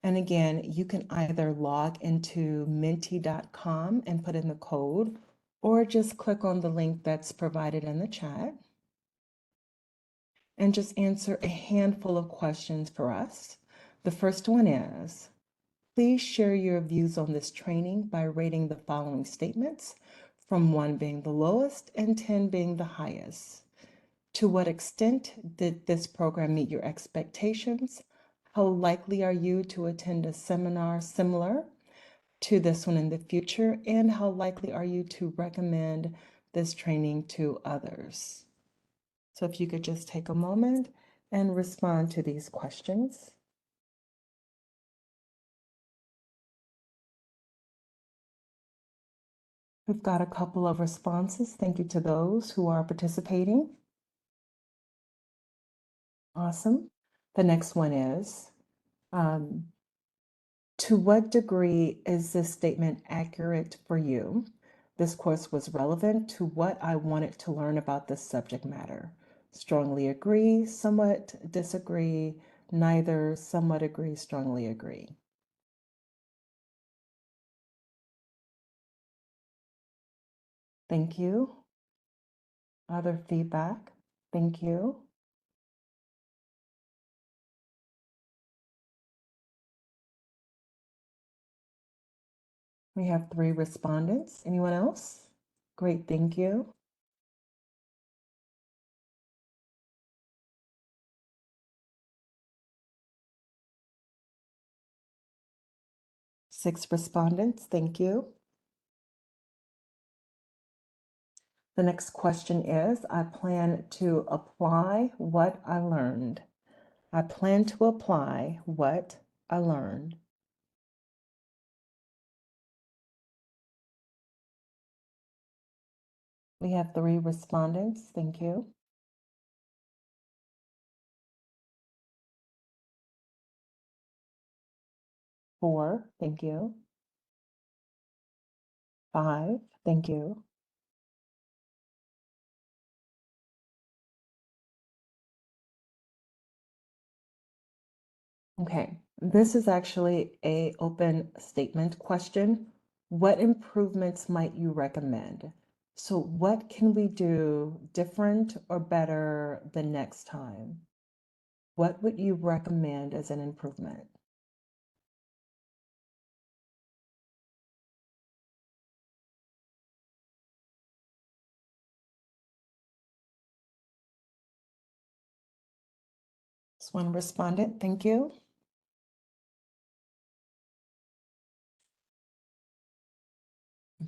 And again, you can either log into menti.com and put in the code, or just click on the link that's provided in the chat and just answer a handful of questions for us. The first one is, please share your views on this training by rating the following statements, from 1 being the lowest and 10 being the highest. To what extent did this program meet your expectations? How likely are you to attend a seminar similar to this one in the future? And how likely are you to recommend this training to others? So if you could just take a moment and respond to these questions. We've got a couple of responses. Thank you to those who are participating. Awesome. The next one is, to what degree is this statement accurate for you? This course was relevant to what I wanted to learn about this subject matter. Strongly agree, somewhat disagree, neither, somewhat agree, strongly agree. Thank you. Other feedback? Thank you. We have 3 respondents. Anyone else? Great, thank you. Six respondents, thank you. The next question is, I plan to apply what I learned. I plan to apply what I learned. We have 3 respondents, thank you. 4, thank you. 5, thank you. Okay, this is actually an open statement question. What improvements might you recommend? So what can we do different or better the next time? What would you recommend as an improvement? Just one respondent, thank you.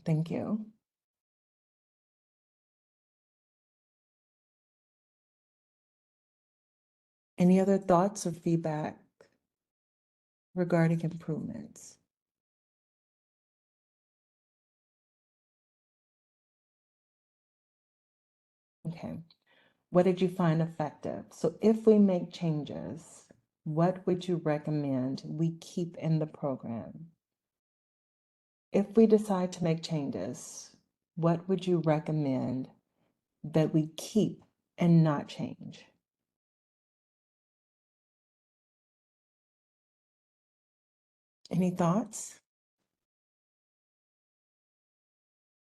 Thank you. Any other thoughts or feedback regarding improvements? Okay. What did you find effective? So if we make changes, what would you recommend we keep in the program? If we decide to make changes, what would you recommend that we keep and not change? Any thoughts?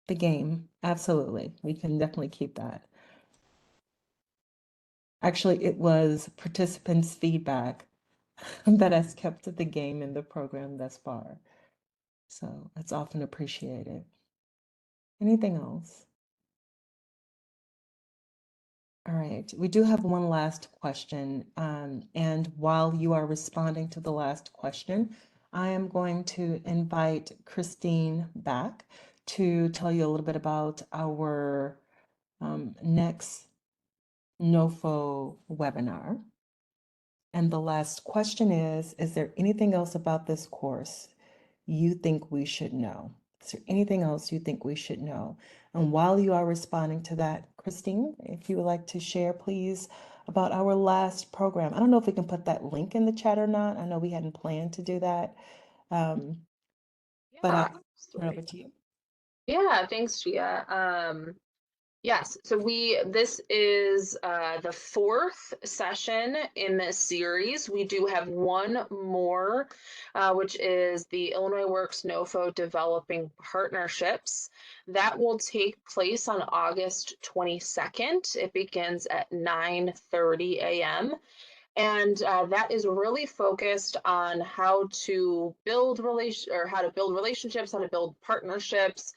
The game, absolutely. We can definitely keep that. Actually, it was participants' feedback that has kept the game in the program thus far. So it's often appreciated. Anything else? All right, we do have one last question. And while you are responding to the last question, I am going to invite Christine back to tell you a little bit about our next NOFO webinar. And the last question is there anything else about this course you think we should know? Is there anything else you think we should know? And while you are responding to that, Christine, if you would like to share, please, about our last program. I don't know if we can put that link in the chat or not. I know we hadn't planned to do that. But Yeah, I'll turn it over to you. yeah, thanks, Gia. Yes, so this is the fourth session in this series. We do have one more, which is the Illinois Works NOFO Developing Partnerships. That will take place on August 22nd. It begins at 9:30 a.m. And that is really focused on how to build relationships, how to build partnerships,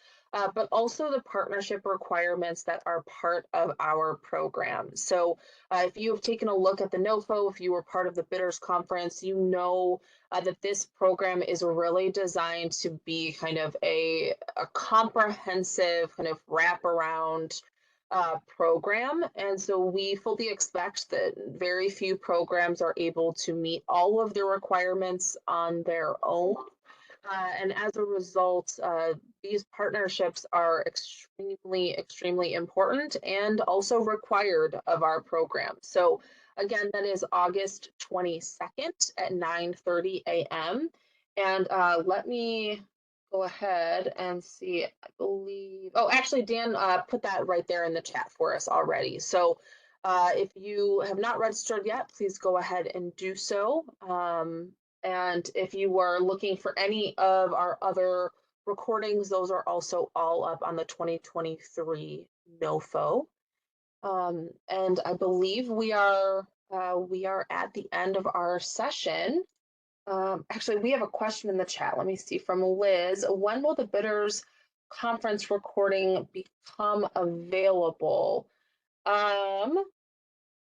but also the partnership requirements that are part of our program. So if you have taken a look at the NOFO, if you were part of the Bidders Conference, you know that this program is really designed to be kind of a comprehensive kind of wraparound program. And so we fully expect that very few programs are able to meet all of the requirements on their own. And as a result, these partnerships are extremely important and also required of our program. So again, that is August 22nd at 9:30 a.m. And let me go ahead and see, I believe, oh, actually, Dan put that right there in the chat for us already. So if you have not registered yet, please go ahead and do so. And if you are looking for any of our other recordings, those are also all up on the 2023 NOFO. And I believe we are at the end of our session. Actually, we have a question in the chat. Let me see, from Liz. When will the bidders conference recording become available?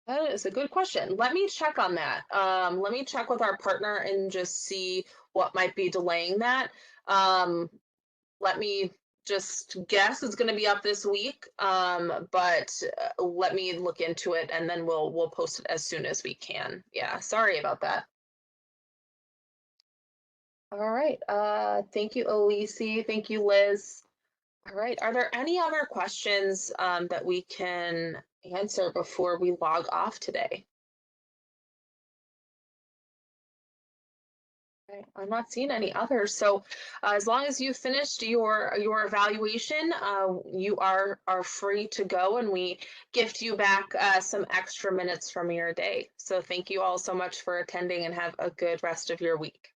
That is a good question. Let me check on that. Let me check with our partner and just see what might be delaying that. Let me just guess it's going to be up this week, but let me look into it and then we'll post it as soon as we can. Yeah, sorry about that. All right. Thank you, Elise. Thank you, Liz. All right. Are there any other questions that we can answer before we log off today? Okay, I'm not seeing any others. So as long as you finished your evaluation, you are free to go, and we gift you back some extra minutes from your day. So thank you all so much for attending, and have a good rest of your week.